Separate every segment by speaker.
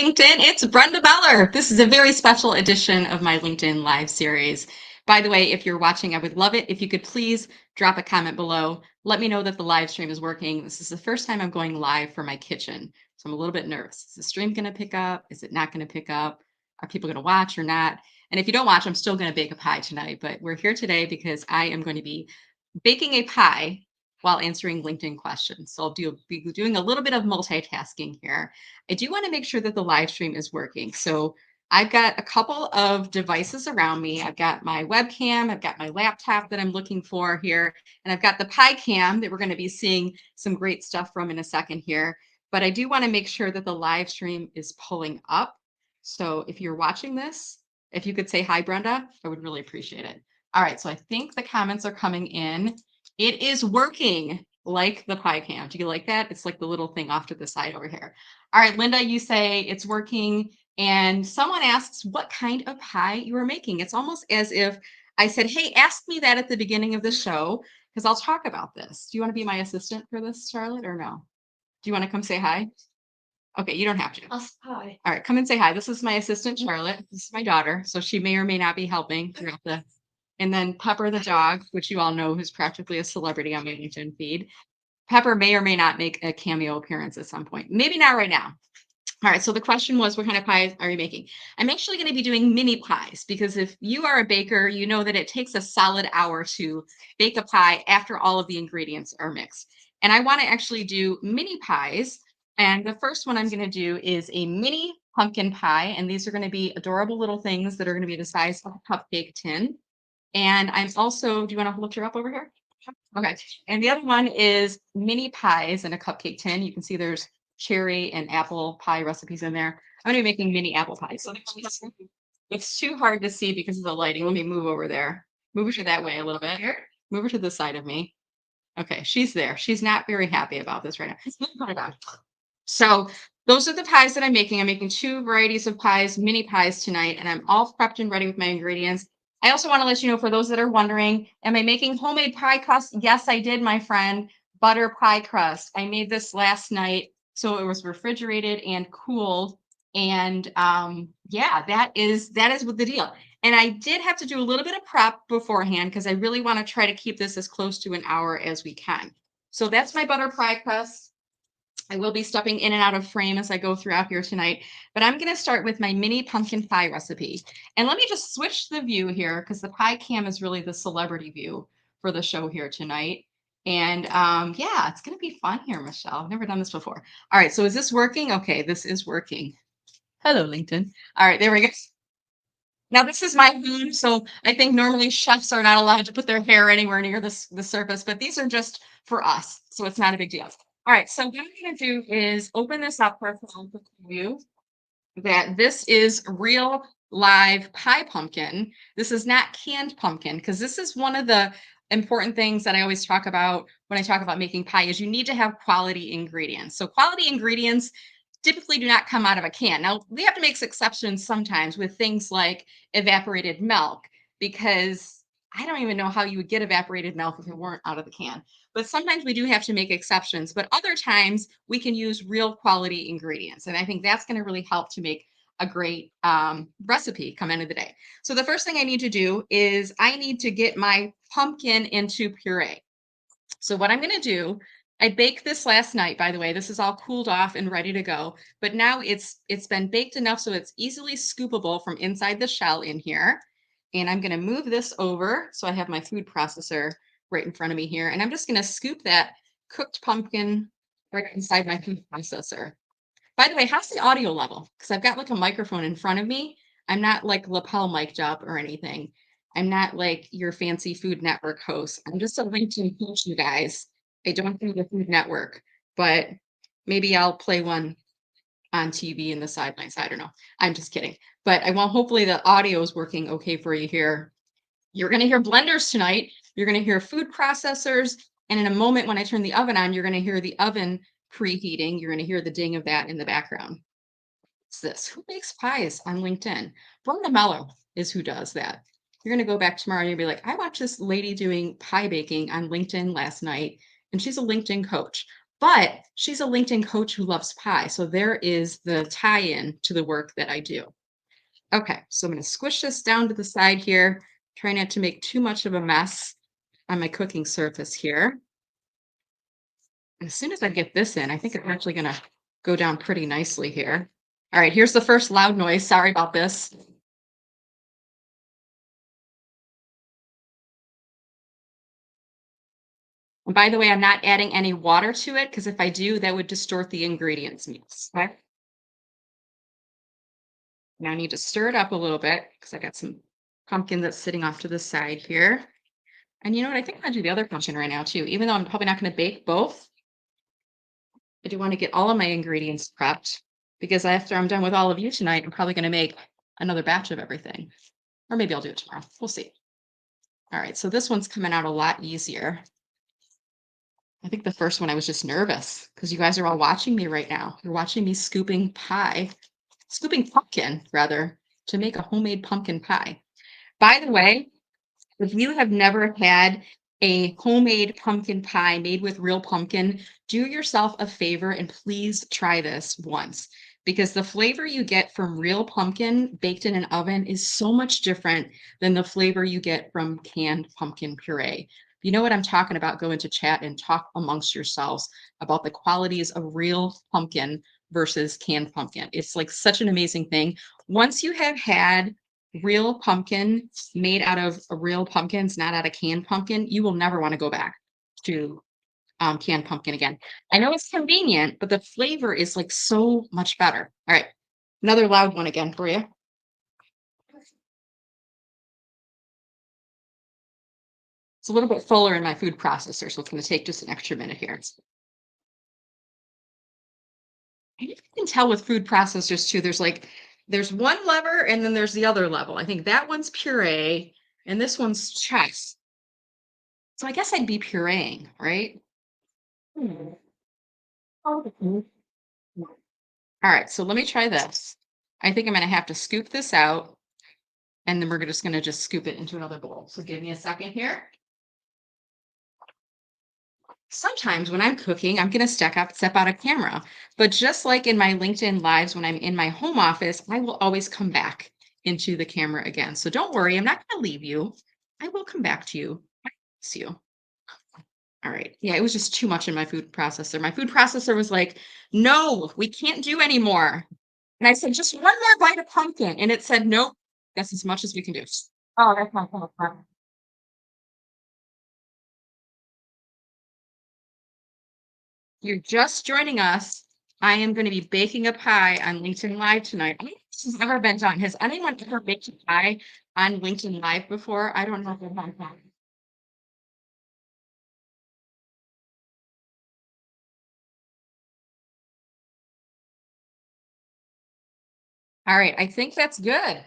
Speaker 1: LinkedIn. It's Brenda Beller. This is a very special edition of my LinkedIn live series. By the way, if you're watching, I would love it if you could please drop a comment below. Let me know that the live stream is working. This is the first time I'm going live for my kitchen, so I'm a little bit nervous. Is the stream going to pick up? Is it not going to pick up? Are people going to watch or not? And if you don't watch, I'm still going to bake a pie tonight, but we're here today because I am going to be baking a pie while answering LinkedIn questions. So be doing a little bit of multitasking here. I do want to make sure that the live stream is working. So I've got a couple of devices around me. I've got my webcam, I've got my laptop that I'm looking for here, and I've got the pie cam that we're going to be seeing some great stuff from in a second here. But I do want to make sure that the live stream is pulling up. So if you're watching this, if you could say hi, Brenda, I would really appreciate it. All right, so I think the comments are coming in. It is working like the pie cam. Do you like that? It's like the little thing off to the side over here. All right, Linda, you say it's working. And someone asks what kind of pie you are making. It's almost as if I said, hey, ask me that at the beginning of the show, because I'll talk about this. Do you want to be my assistant for this, Charlotte, or no? Do you want to come say hi? Okay, you don't have to.
Speaker 2: Hi.
Speaker 1: All right, come and say hi. This is my assistant, Charlotte. This is my daughter. So she may or may not be helping throughout the. And then Pepper the dog, which you all know, who's practically a celebrity on my LinkedIn feed. Pepper may or may not make a cameo appearance at some point. Maybe not right now. All right, so the question was, what kind of pies are you making? I'm actually going to be doing mini pies because if you are a baker, you know that it takes a solid hour to bake a pie after all of the ingredients are mixed. And I want to actually do mini pies. And the first one I'm going to do is a mini pumpkin pie. And these are going to be adorable little things that are going to be the size of a cupcake tin. And I'm also, do you want to look her up over here? Okay. And the other one is mini pies in a cupcake tin. You can see there's cherry and apple pie recipes in there. I'm going to be making mini apple pies. So it's too hard to see because of the lighting. Let me move over there. Move her that way a little bit. Move her to the side of me. Okay, she's there. She's not very happy about this right now. So those are the pies that I'm making. I'm making two varieties of pies, mini pies tonight, and I'm all prepped and ready with my ingredients. I also want to let you know, for those that are wondering, am I making homemade pie crust? Yes, I did, my friend. Butter pie crust. I made this last night, so it was refrigerated and cooled. And yeah, that is what the deal. And I did have to do a little bit of prep beforehand because I really want to try to keep this as close to an hour as we can. So that's my butter pie crust. I will be stepping in and out of frame as I go throughout here tonight, but I'm going to start with my mini pumpkin pie recipe. And let me just switch the view here because the pie cam is really the celebrity view for the show here tonight. And yeah, it's going to be fun here, Michelle. I've never done this before. All right, so is this working? Okay, this is working. Hello, LinkedIn. All right, there we go. Now this is my home, so I think normally chefs are not allowed to put their hair anywhere near the surface, but these are just for us, so it's not a big deal. All right, so what I'm going to do is open this up for you that this is real live pie pumpkin. This is not canned pumpkin because this is one of the important things that I always talk about when I talk about making pie is you need to have quality ingredients. So quality ingredients typically do not come out of a can. Now, we have to make exceptions sometimes with things like evaporated milk because I don't even know how you would get evaporated milk if it weren't out of the can. But sometimes we do have to make exceptions, but other times we can use real quality ingredients. And I think that's going to really help to make a great recipe come into the day. So the first thing I need to do is I need to get my pumpkin into puree. So what I'm going to do, I baked this last night, by the way. This is all cooled off and ready to go. But now it's been baked enough so it's easily scoopable from inside the shell in here. And I'm going to move this over. So I have my food processor right in front of me here. And I'm just going to scoop that cooked pumpkin right inside my food processor. By the way, how's the audio level? Because I've got like a microphone in front of me. I'm not like lapel mic'd up or anything. I'm not like your fancy Food Network host. I'm just a LinkedIn coach, you guys. I don't do the Food Network, but maybe I'll play one on TV in the sidelines. I don't know. I'm just kidding. But I want hopefully the audio is working okay for you here. You're going to hear blenders tonight. You're going to hear food processors. And in a moment, when I turn the oven on, you're going to hear the oven preheating. You're going to hear the ding of that in the background. What's this? Who makes pies on LinkedIn? Brenda Mello is who does that. You're going to go back tomorrow and you'll be like, I watched this lady doing pie baking on LinkedIn last night, and she's a LinkedIn coach. but she's a LinkedIn coach who loves pie. So there is the tie-in to the work that I do. Okay, so I'm going to squish this down to the side here. Try not to make too much of a mess on my cooking surface here. And as soon as I get this in, I think it's actually going to go down pretty nicely here. All right, here's the first loud noise. Sorry about this. And by the way, I'm not adding any water to it because if I do, that would distort the ingredients mix. Okay. Now I need to stir it up a little bit because I got some pumpkin that's sitting off to the side here. And you know what? I think I'm gonna do the other pumpkin right now too. Even though I'm probably not going to bake both, I do want to get all of my ingredients prepped because after I'm done with all of you tonight, I'm probably going to make another batch of everything. Or maybe I'll do it tomorrow. We'll see. All right, so this one's coming out a lot easier. I think the first one I was just nervous because you guys are all watching me right now. You're watching me scooping pumpkin rather, to make a homemade pumpkin pie. By the way, if you have never had a homemade pumpkin pie made with real pumpkin, do yourself a favor and please try this once because the flavor you get from real pumpkin baked in an oven is so much different than the flavor you get from canned pumpkin puree. If you know what I'm talking about, go into chat and talk amongst yourselves about the qualities of real pumpkin versus canned pumpkin. It's like such an amazing thing. Once you have had real pumpkin made out of real pumpkins, not out of canned pumpkin, you will never want to go back to canned pumpkin again. I know it's convenient, but the flavor is like so much better. All right, another loud one again for you. It's a little bit fuller in my food processor, so it's going to take just an extra minute here. You can tell with food processors too, there's one lever and then there's the other level. I think that one's puree and this one's chest. So I guess I'd be pureeing, right? Hmm. All right, so let me try this. I think I'm gonna have to scoop this out and then we're just gonna scoop it into another bowl. So give me a second here. Sometimes when I'm cooking, I'm gonna step out of camera. But just like in my LinkedIn lives, when I'm in my home office, I will always come back into the camera again. So don't worry, I'm not gonna leave you. I will come back to you. I miss you. All right. Yeah, it was just too much in my food processor. My food processor was like, no, we can't do anymore. And I said, just one more bite of pumpkin. And it said, nope, that's as much as we can do. Oh, that's not fun. You're just joining us. I am going to be baking a pie on LinkedIn Live tonight. I don't think this has ever been done. Has anyone ever baked a pie on LinkedIn Live before? I don't know if I've had that. All right, I think that's good.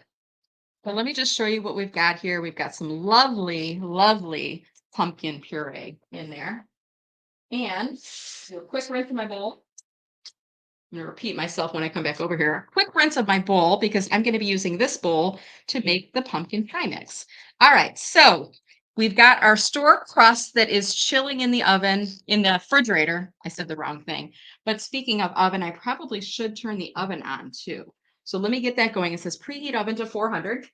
Speaker 1: But let me just show you what we've got here. We've got some lovely, lovely pumpkin puree in there. And do a quick rinse of my bowl. I'm going to repeat myself when I come back over here. Quick rinse of my bowl because I'm going to be using this bowl to make the pumpkin pie mix. All right, so we've got our store crust that is chilling in the oven, in the refrigerator. I said the wrong thing. But speaking of oven, I probably should turn the oven on too. So let me get that going. It says preheat oven to 400.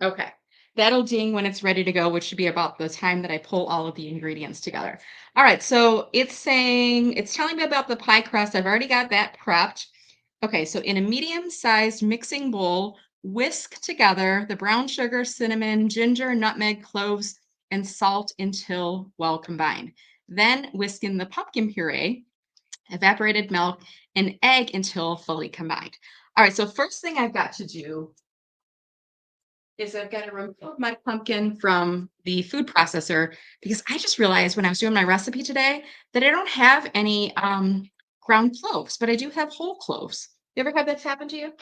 Speaker 1: Okay. That'll ding when it's ready to go, which should be about the time that I pull all of the ingredients together. All right, so it's telling me about the pie crust. I've already got that prepped. Okay, so in a medium-sized mixing bowl, whisk together the brown sugar, cinnamon, ginger, nutmeg, cloves, and salt until well combined. Then whisk in the pumpkin puree, evaporated milk, and egg until fully combined. All right, so first thing I've got to do is I've got to remove my pumpkin from the food processor because I just realized when I was doing my recipe today that I don't have any ground cloves, but I do have whole cloves. You ever had that happen to you?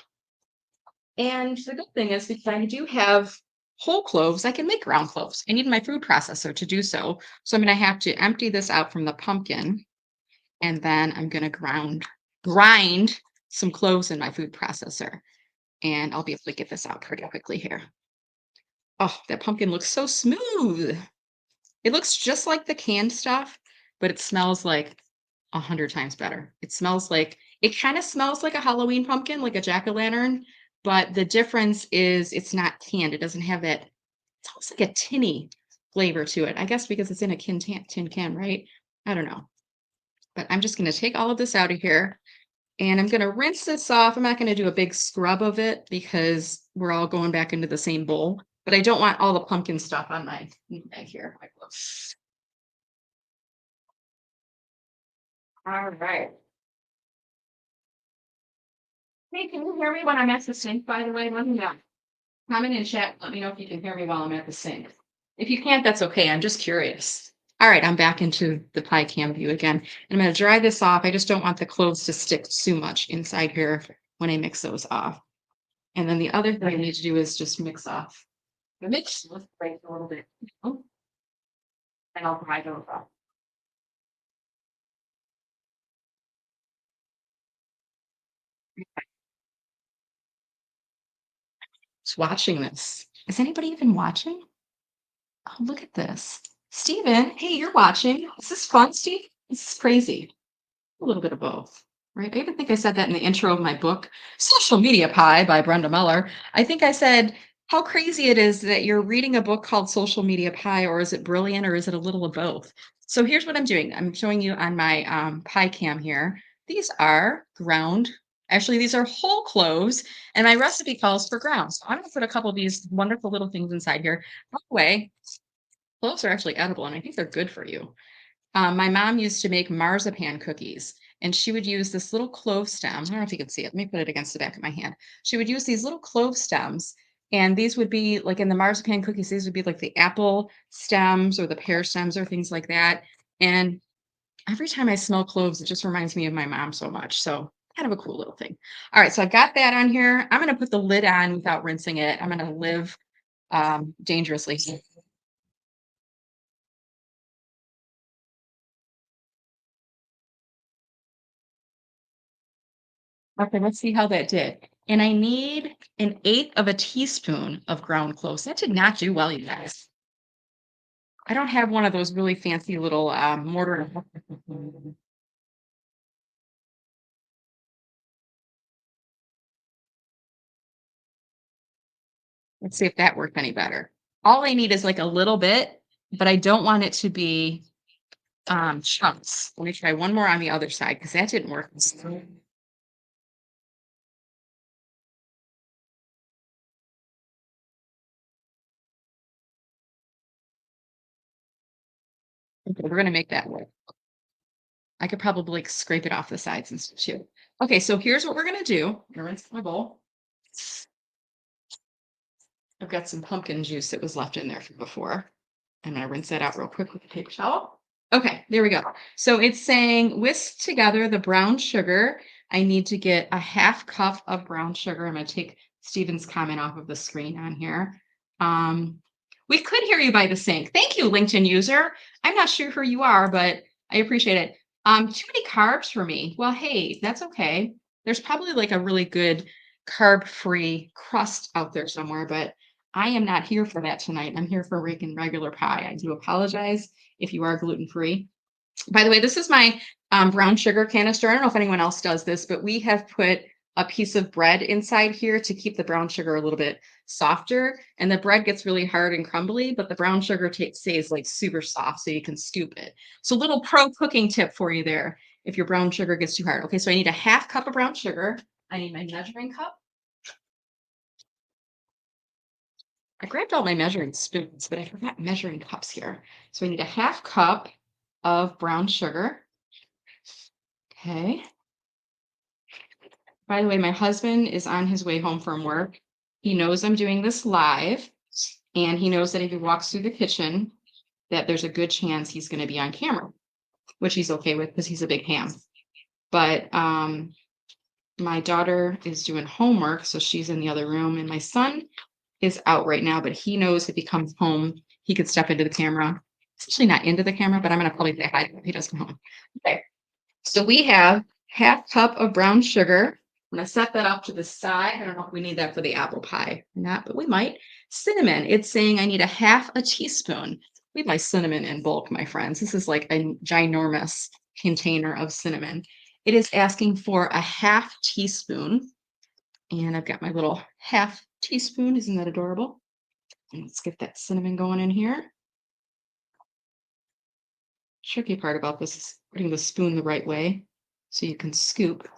Speaker 1: And the good thing is because I do have whole cloves, I can make ground cloves. I need my food processor to do so. So I'm going to have to empty this out from the pumpkin and then I'm going to grind some cloves in my food processor and I'll be able to get this out pretty quickly here. Oh, that pumpkin looks so smooth. It looks just like the canned stuff, but it smells like 100 times better. It smells like it kinda smells like a Halloween pumpkin, like a jack-o'-lantern, but the difference is it's not canned. It doesn't have that it's almost like a tinny flavor to it. I guess because it's in a tin can, right? I don't know. But I'm just gonna take all of this out of here, and I'm gonna rinse this off. I'm not gonna do a big scrub of it because we're all going back into the same bowl, but I don't want all the pumpkin stuff on my bag here, my gloves. All right. Hey, can you hear me when I'm at the sink, by the way? Let me know. Comment in chat. Let me know if you can hear me while I'm at the sink. If you can't, that's okay. I'm just curious. All right, I'm back into the pie cam view again. And I'm going to dry this off. I just don't want the cloves to stick too much inside here when I mix those off. And then the other thing I need to do is just mix off the mix with break a little bit. And I'll dry those off. Just watching this. Is anybody even watching? Oh, look at this. Steven, hey, you're watching. Is this fun, Steve? This is crazy. A little bit of both, right? I even think I said that in the intro of my book, Social Media Pie by Brenda Muller. I think I said how crazy it is that you're reading a book called Social Media Pie, or is it brilliant, or is it a little of both? So here's what I'm doing. I'm showing you on my pie cam here. These are ground. Actually, these are whole cloves, and my recipe calls for ground. So I'm going to put a couple of these wonderful little things inside here. By the way, cloves are actually edible, and I think they're good for you. My mom used to make marzipan cookies, and she would use this little clove stem. I don't know if you can see it. Let me put it against the back of my hand. She would use these little clove stems, and these would be like in the marzipan cookies, these would be like the apple stems or the pear stems or things like that. And every time I smell cloves, it just reminds me of my mom so much. So kind of a cool little thing. All right, so I've got that on here. I'm going to put the lid on without rinsing it. I'm going to live dangerously. Okay, let's see how that did. And I need an eighth of a teaspoon of ground cloves. That did not do well, you guys. I don't have one of those really fancy little mortar. Let's see if that worked any better. All I need is like a little bit, but I don't want it to be chunks. Let me try one more on the other side because that didn't work. Okay, we're gonna make that work. I could probably like scrape it off the sides and stuff too. Okay, so here's what we're gonna do. I'm gonna rinse my bowl. I've got some pumpkin juice that was left in there from before. I'm gonna rinse that out real quick with a paper towel. Okay, there we go. So it's saying whisk together the brown sugar. I need to get a half cup of brown sugar. I'm gonna take Stephen's comment off of the screen on here. Um, we could hear you by the sink. Thank you, LinkedIn user. I'm not sure who you are, but I appreciate it. Too many carbs for me. Well, hey, that's okay. There's probably like a really good carb-free crust out there somewhere, but I am not here for that tonight. I'm here for regular pie. I do apologize if you are gluten free. By the way, this is my brown sugar canister. I don't know if anyone else does this, but we have put a piece of bread inside here to keep the brown sugar a little bit softer. And the bread gets really hard and crumbly, but the brown sugar stays like super soft so you can scoop it. So little pro cooking tip for you there if your brown sugar gets too hard. Okay, so I need a half cup of brown sugar. I need my measuring cup. I grabbed all my measuring spoons, but I forgot measuring cups here. So I need a half cup of brown sugar. Okay. By the way, my husband is on his way home from work. He knows I'm doing this live, and he knows that if he walks through the kitchen, that there's a good chance he's going to be on camera, which he's okay with because he's a big ham. But my daughter is doing homework, so she's in the other room, and my son is out right now, but he knows if he comes home, he could step into the camera. Essentially not into the camera, but I'm gonna probably say hi if he does come home. Okay. So we have half cup of brown sugar. I'm gonna set that up to the side. I don't know if we need that for the apple pie or not, but we might. Cinnamon, it's saying I need a half a teaspoon. need my cinnamon in bulk, my friends. This is like a ginormous container of cinnamon. It is asking for a half teaspoon. And I've got my little half teaspoon. Isn't that adorable? And let's get that cinnamon going in here. Tricky part about this is putting the spoon the right way so you can scoop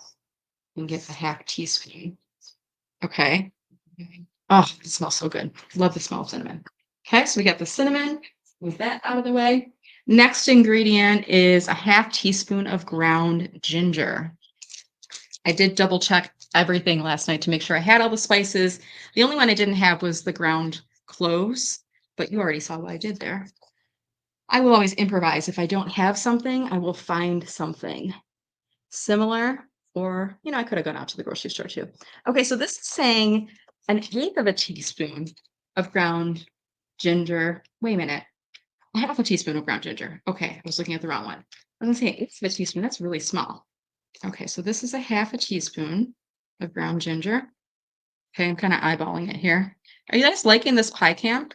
Speaker 1: and get a half teaspoon. Okay. Oh, it smells so good. Love the smell of cinnamon. Okay, so we got the cinnamon. Move that out of the way. Next ingredient is a half teaspoon of ground ginger. I did double check everything last night to make sure I had all the spices. The only one I didn't have was the ground cloves, but you already saw what I did there. I will always improvise. If I don't have something, I will find something similar, or, I could have gone out to the grocery store too. Okay, so this is saying an eighth of a teaspoon of ground ginger. Wait a minute. A half a teaspoon of ground ginger. Okay, I was looking at the wrong one. I was gonna say eighth of a teaspoon. That's really small. Okay, so this is a half a teaspoon of ground ginger. Okay, I'm kind of eyeballing it here. Are you guys liking this pie cam?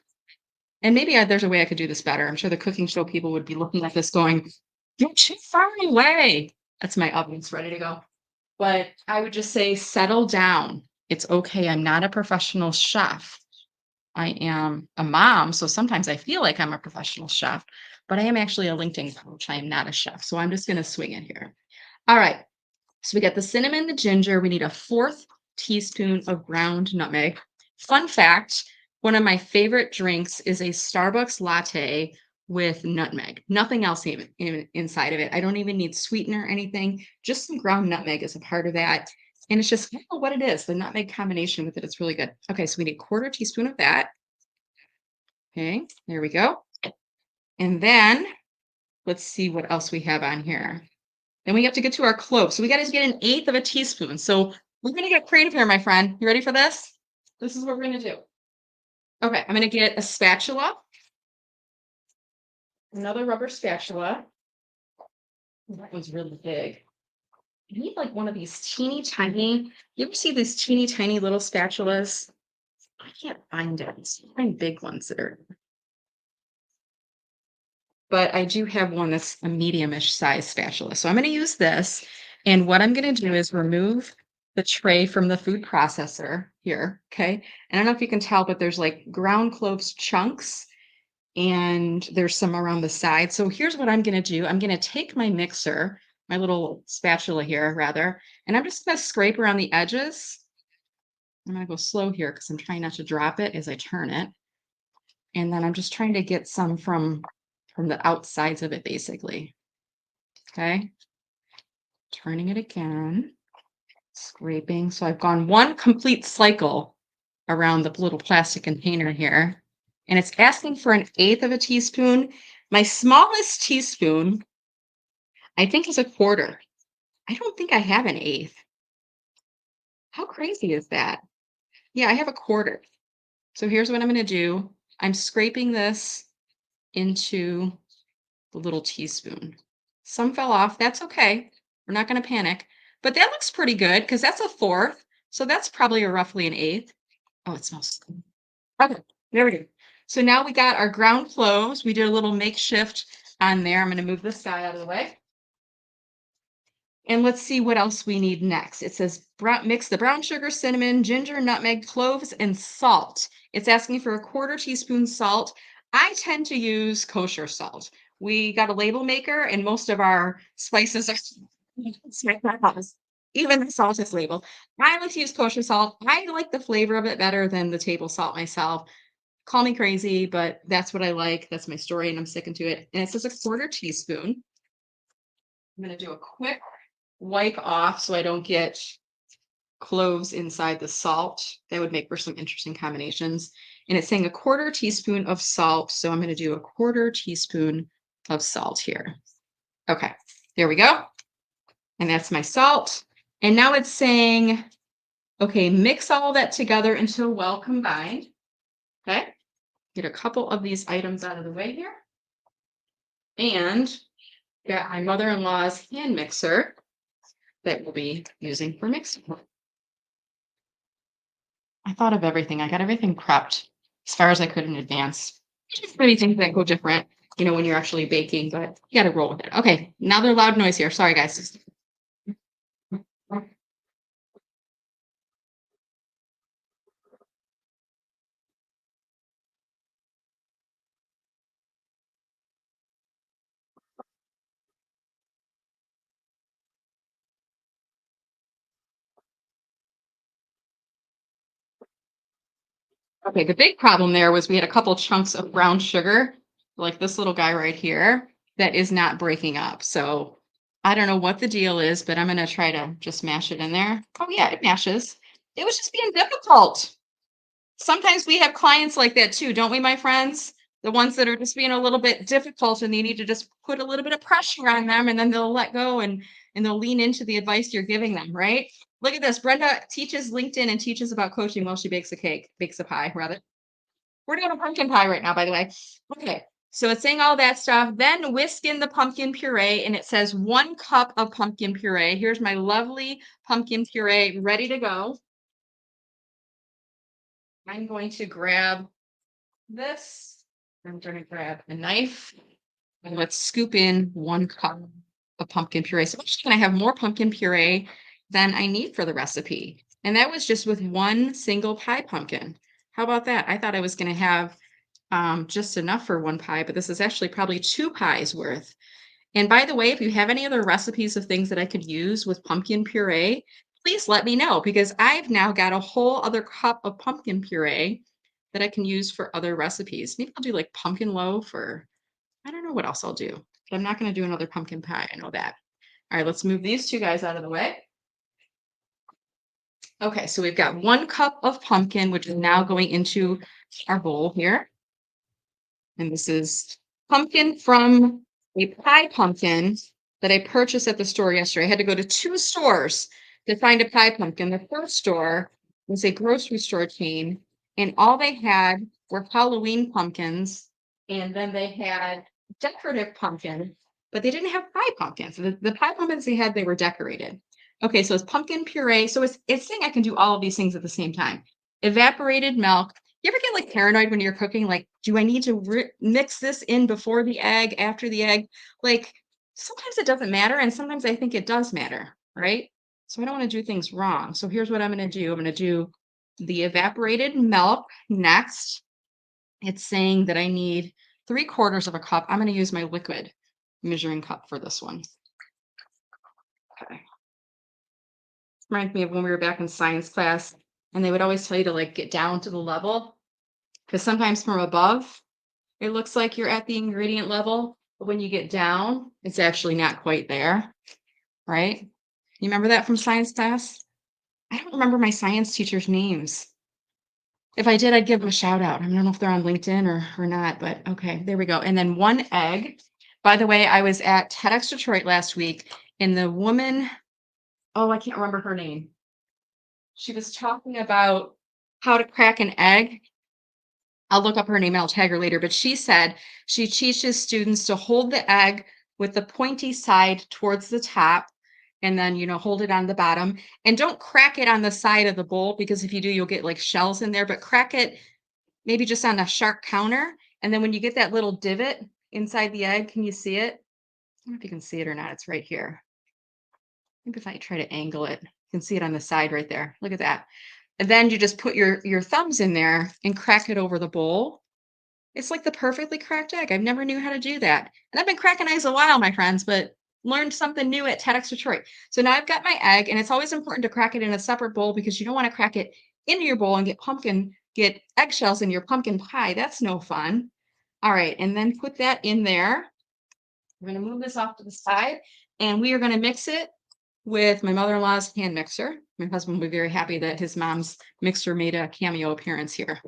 Speaker 1: And maybe there's a way I could do this better. I'm sure the cooking show people would be looking at this going, "You're too far away." That's my oven's ready to go. But I would just say, settle down. It's okay. I'm not a professional chef. I am a mom, so sometimes I feel like I'm a professional chef, but I am actually a LinkedIn coach. I am not a chef, so I'm just going to swing it here. All right. So we got the cinnamon, the ginger. We need a fourth teaspoon of ground nutmeg. Fun fact, one of my favorite drinks is a Starbucks latte with nutmeg. Nothing else inside of it. I don't even need sweetener or anything. Just some ground nutmeg is a part of that. And it's just, I don't know what it is. The nutmeg combination with it, it's really good. Okay, so we need a quarter teaspoon of that. Okay, there we go. And then let's see what else we have on here. Then we have to get to our cloves. So we got to get an eighth of a teaspoon. So we're going to get creative here, my friend. You ready for this? This is what we're going to do. Okay, I'm going to get a spatula. Another rubber spatula. That was really big. I need like one of these teeny tiny. You ever see these teeny tiny little spatulas? I can't find it. Find big ones that are. But I do have one that's a medium-ish size spatula. So I'm going to use this. And what I'm going to do is remove the tray from the food processor here. Okay. And I don't know if you can tell, but there's like ground cloves chunks and there's some around the side. So here's what I'm going to do. I'm going to take my mixer, my little spatula here, rather, and I'm just going to scrape around the edges. I'm going to go slow here because I'm trying not to drop it as I turn it. And then I'm just trying to get some from the outsides of it, basically. Okay. Turning it again, scraping. So I've gone one complete cycle around the little plastic container here, and it's asking for an eighth of a teaspoon. My smallest teaspoon, I think, is a quarter. I don't think I have an eighth. How crazy is that? Yeah, I have a quarter. So here's what I'm going to do. I'm scraping this into the little teaspoon. Some fell off. That's okay. We're not going to panic. But that looks pretty good because that's a fourth. So that's probably roughly an eighth. Oh, it smells good. Okay, there we go. So now we got our ground cloves. We did a little makeshift on there. I'm going to move this guy out of the way. And let's see what else we need next. It says mix the brown sugar, cinnamon, ginger, nutmeg, cloves, and salt. It's asking for a quarter teaspoon salt. I tend to use kosher salt. We got a label maker, and most of our spices are even the salt is labeled. I like to use kosher salt. I like the flavor of it better than the table salt myself. Call me crazy, but that's what I like. That's my story, and I'm sticking to it. And it says a quarter teaspoon. I'm going to do a quick wipe off so I don't get cloves inside the salt. That would make for some interesting combinations. And it's saying a quarter teaspoon of salt. So I'm going to do a quarter teaspoon of salt here. Okay, there we go. And that's my salt. And now it's saying, okay, mix all that together until well combined. Okay, get a couple of these items out of the way here. And got my mother-in-law's hand mixer that we'll be using for mixing. I thought of everything. I got everything prepped as far as I could in advance. Just maybe things that go different. when you're actually baking, but you got to roll with it. Okay, now they're loud noise here. Sorry, guys. Okay, the big problem there was we had a couple chunks of brown sugar, like this little guy right here, that is not breaking up. So I don't know what the deal is, but I'm gonna try to just mash it in there. Oh yeah, it mashes. It was just being difficult. Sometimes we have clients like that too, don't we, my friends? The ones that are just being a little bit difficult and you need to just put a little bit of pressure on them and then they'll let go and they'll lean into the advice you're giving them, right? Look at this. Brenda teaches LinkedIn and teaches about coaching while she bakes a pie, rather. We're doing a pumpkin pie right now, by the way. Okay. So it's saying all that stuff. Then whisk in the pumpkin puree, and it says 1 cup of pumpkin puree. Here's my lovely pumpkin puree ready to go. I'm going to grab this. I'm going to grab a knife and let's scoop in 1 cup of pumpkin puree. So I'm actually going to have more pumpkin puree than I need for the recipe. And that was just with one single pie pumpkin. How about that? I thought I was going to have just enough for 1 pie, but this is actually probably 2 pies worth. And by the way, if you have any other recipes of things that I could use with pumpkin puree, please let me know because I've now got a whole other cup of pumpkin puree that I can use for other recipes. Maybe I'll do like pumpkin loaf or I don't know what else I'll do. But I'm not going to do another pumpkin pie. I know that. All right, let's move these two guys out of the way. Okay, so we've got 1 cup of pumpkin, which is now going into our bowl here. And this is pumpkin from a pie pumpkin that I purchased at the store yesterday. I had to go to 2 stores to find a pie pumpkin. The first store was a grocery store chain, and all they had were Halloween pumpkins, and then they had decorative pumpkins, but they didn't have pie pumpkins. The pie pumpkins they had, they were decorated. Okay, so it's pumpkin puree. So it's saying I can do all of these things at the same time. Evaporated milk, you ever get like paranoid when you're cooking? Like, do I need to mix this in before the egg, after the egg? Like, sometimes it doesn't matter, and sometimes I think it does matter, right? So I don't want to do things wrong. So here's what I'm going to do. I'm going to do the evaporated milk next. It's saying that I need 3/4 of a cup. I'm going to use my liquid measuring cup for this one. Okay. Reminds me of when we were back in science class, and they would always tell you to like get down to the level because sometimes from above it looks like you're at the ingredient level, but when you get down, it's actually not quite there, right? You remember that from science class? I don't remember my science teacher's names. If I did, I'd give them a shout out. I don't know if they're on LinkedIn or not, but okay, there we go. And then 1 egg. By the way, I was at TEDx Detroit last week, and the woman, oh, I can't remember her name. She was talking about how to crack an egg. I'll look up her name and I'll tag her later, but she said she teaches students to hold the egg with the pointy side towards the top and then, hold it on the bottom and don't crack it on the side of the bowl because if you do, you'll get like shells in there, but crack it maybe just on a sharp counter. And then when you get that little divot inside the egg, can you see it? I don't know if you can see it or not. It's right here. Maybe if I try to angle it, you can see it on the side right there. Look at that. And then you just put your thumbs in there and crack it over the bowl. It's like the perfectly cracked egg. I've never knew how to do that. And I've been cracking eggs a while, my friends, but learned something new at TEDx Detroit. So now I've got my egg, and it's always important to crack it in a separate bowl because you don't want to crack it into your bowl and get eggshells in your pumpkin pie. That's no fun. All right, and then put that in there. We're going to move this off to the side, and we are going to mix it with my mother-in-law's hand mixer. My husband will be very happy that his mom's mixer made a cameo appearance here.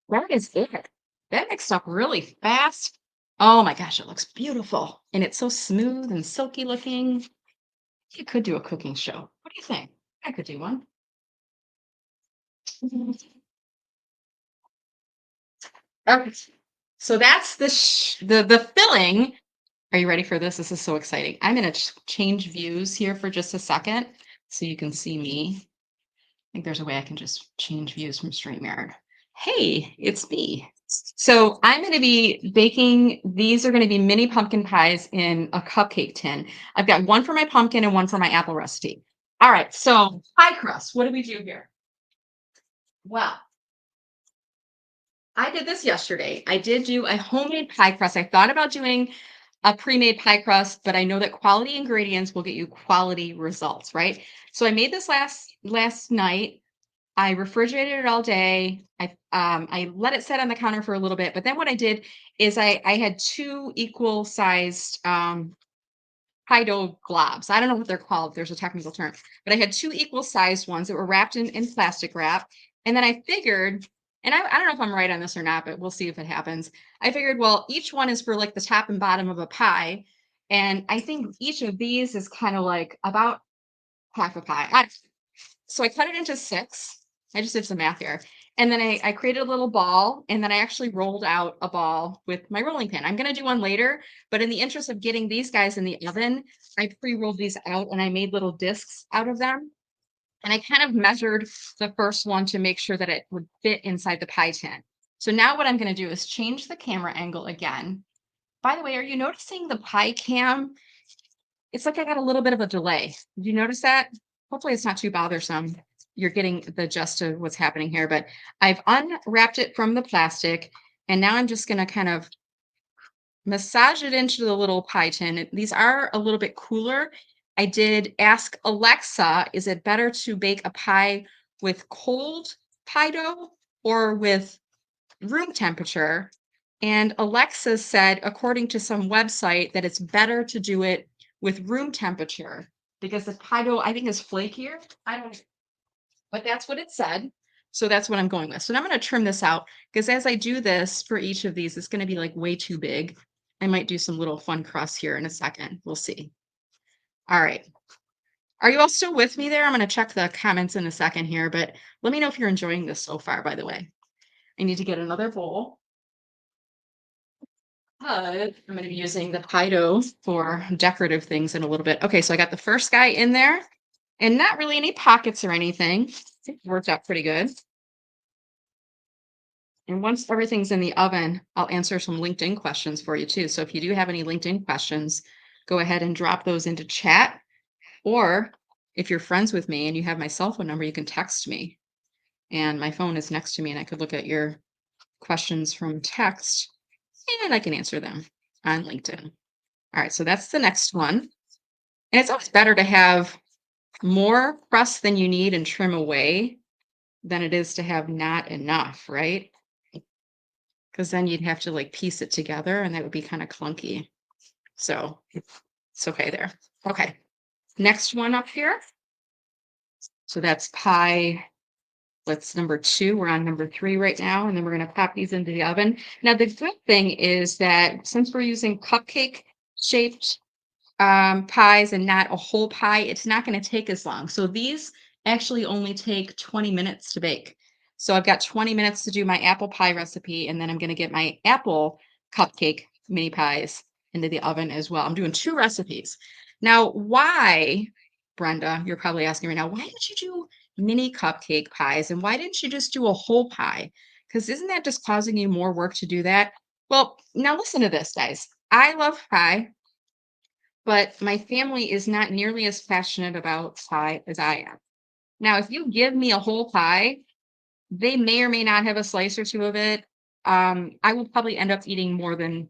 Speaker 1: That is it. That mixed up really fast. Oh my gosh, it looks beautiful. And it's so smooth and silky looking. You could do a cooking show. What do you think? I could do one. Okay. So that's the filling. Are you ready for this? This is so exciting. I'm going to change views here for just a second so you can see me. I think there's a way I can just change views from StreamYard. Hey, it's me. So I'm going to be baking. These are going to be mini pumpkin pies in a cupcake tin. I've got one for my pumpkin and one for my apple recipe. All right. So pie crust. What do we do here? Well, I did this yesterday. I did do a homemade pie crust. I thought about doing a pre-made pie crust, but I know that quality ingredients will get you quality results, right? So I made this last night. I refrigerated it all day. I let it sit on the counter for a little bit, but then what I did is I had two equal sized pie dough globs. I don't know what they're called. There's a technical term, but I had two equal sized ones that were wrapped in plastic wrap. And then I figured, and I don't know if I'm right on this or not, but we'll see if it happens. I figured, well, each one is for like the top and bottom of a pie. And I think each of these is kind of like about half a pie. So I cut it into six. I just did some math here. And then I created a little ball, and then I actually rolled out a ball with my rolling pin. I'm going to do one later, but in the interest of getting these guys in the oven, I pre-rolled these out and I made little discs out of them. And I kind of measured the first one to make sure that it would fit inside the pie tin. So now what I'm going to do is change the camera angle again. By the way, are you noticing the pie cam? It's like I got a little bit of a delay. Did you notice that? Hopefully it's not too bothersome. You're getting the gist of what's happening here, but I've unwrapped it from the plastic and now I'm just going to kind of massage it into the little pie tin. These are a little bit cooler. I did ask Alexa, is it better to bake a pie with cold pie dough or with room temperature? And Alexa said, according to some website, that it's better to do it with room temperature because the pie dough, I think, is flakier. I don't, but that's what it said. So that's what I'm going with. So now I'm going to trim this out because as I do this for each of these, it's going to be like way too big. I might do some little fun crusts here in a second. We'll see. All right. Are you all still with me there? I'm going to check the comments in a second here, but let me know if you're enjoying this so far, by the way. I need to get another bowl. I'm going to be using the pie dough for decorative things in a little bit. Okay, so I got the first guy in there and not really any pockets or anything. It worked out pretty good. And once everything's in the oven, I'll answer some LinkedIn questions for you too. So if you do have any LinkedIn questions, go ahead and drop those into chat. Or if you're friends with me and you have my cell phone number, you can text me. And my phone is next to me and I could look at your questions from text and I can answer them on LinkedIn. All right, so that's the next one. And it's always better to have more crust than you need and trim away than it is to have not enough, right? Because then you'd have to like piece it together and that would be kind of clunky. So it's okay there. Okay, next one up here. So that's pie. That's number 2. We're on number 3 right now. And then we're going to pop these into the oven. Now, the good thing is that since we're using cupcake shaped pies and not a whole pie, it's not going to take as long. So these actually only take 20 minutes to bake. So I've got 20 minutes to do my apple pie recipe, and then I'm going to get my apple cupcake mini pies into the oven as well. I'm doing 2 recipes. Now, why, Brenda, you're probably asking right now, why did you do mini cupcake pies and why didn't you just do a whole pie? Because isn't that just causing you more work to do that? Well, now listen to this, guys. I love pie. But my family is not nearly as passionate about pie as I am. Now, if you give me a whole pie, they may or may not have a slice or 2 of it. I will probably end up eating more than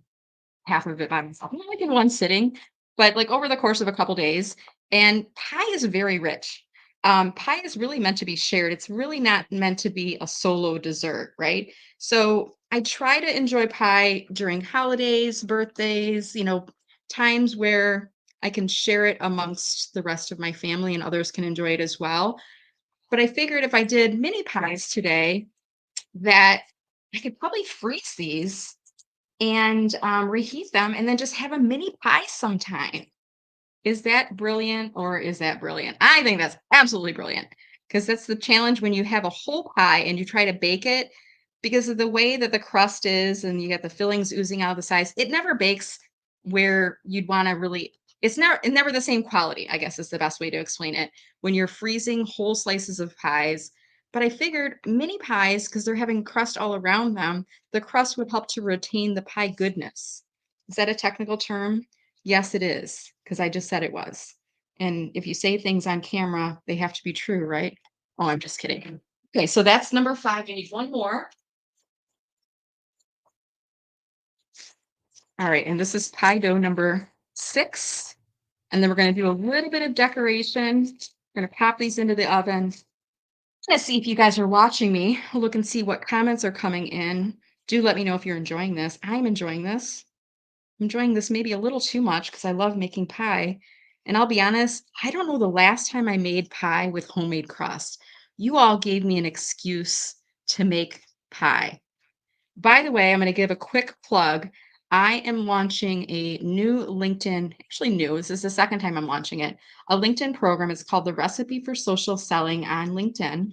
Speaker 1: half of it by myself, not like in one sitting, but like over the course of a couple days. And pie is very rich. Pie is really meant to be shared. It's really not meant to be a solo dessert, right? So I try to enjoy pie during holidays, birthdays, times where I can share it amongst the rest of my family and others can enjoy it as well. But I figured if I did mini pies today, that I could probably freeze these and reheat them and then just have a mini pie sometime. Is that brilliant or is that brilliant? I think that's absolutely brilliant because that's the challenge when you have a whole pie and you try to bake it. because of the way that the crust is and you get the fillings oozing out of the sides, it never bakes where you'd want to really it's never the same quality, I guess is the best way to explain it. When you're freezing whole slices of pies, but I figured mini pies because they're having crust all around them, the crust would help to retain the pie goodness. Is that a technical term? Yes, it is, because I just said it was. And if you say things on camera, they have to be true, right? Oh, I'm just kidding. Okay, so that's number 5. You need one more. All right, and this is pie dough number 6. And then we're going to do a little bit of decoration. We're going to pop these into the oven. Let's see if you guys are watching me. Look and see what comments are coming in. Do let me know if you're enjoying this. I'm enjoying this. I'm enjoying this maybe a little too much because I love making pie. And I'll be honest, I don't know the last time I made pie with homemade crust. You all gave me an excuse to make pie. By the way, I'm going to give a quick plug. I am launching a new LinkedIn, actually new, this is the second time I'm launching it, a LinkedIn program. It's called the Recipe for Social Selling on LinkedIn.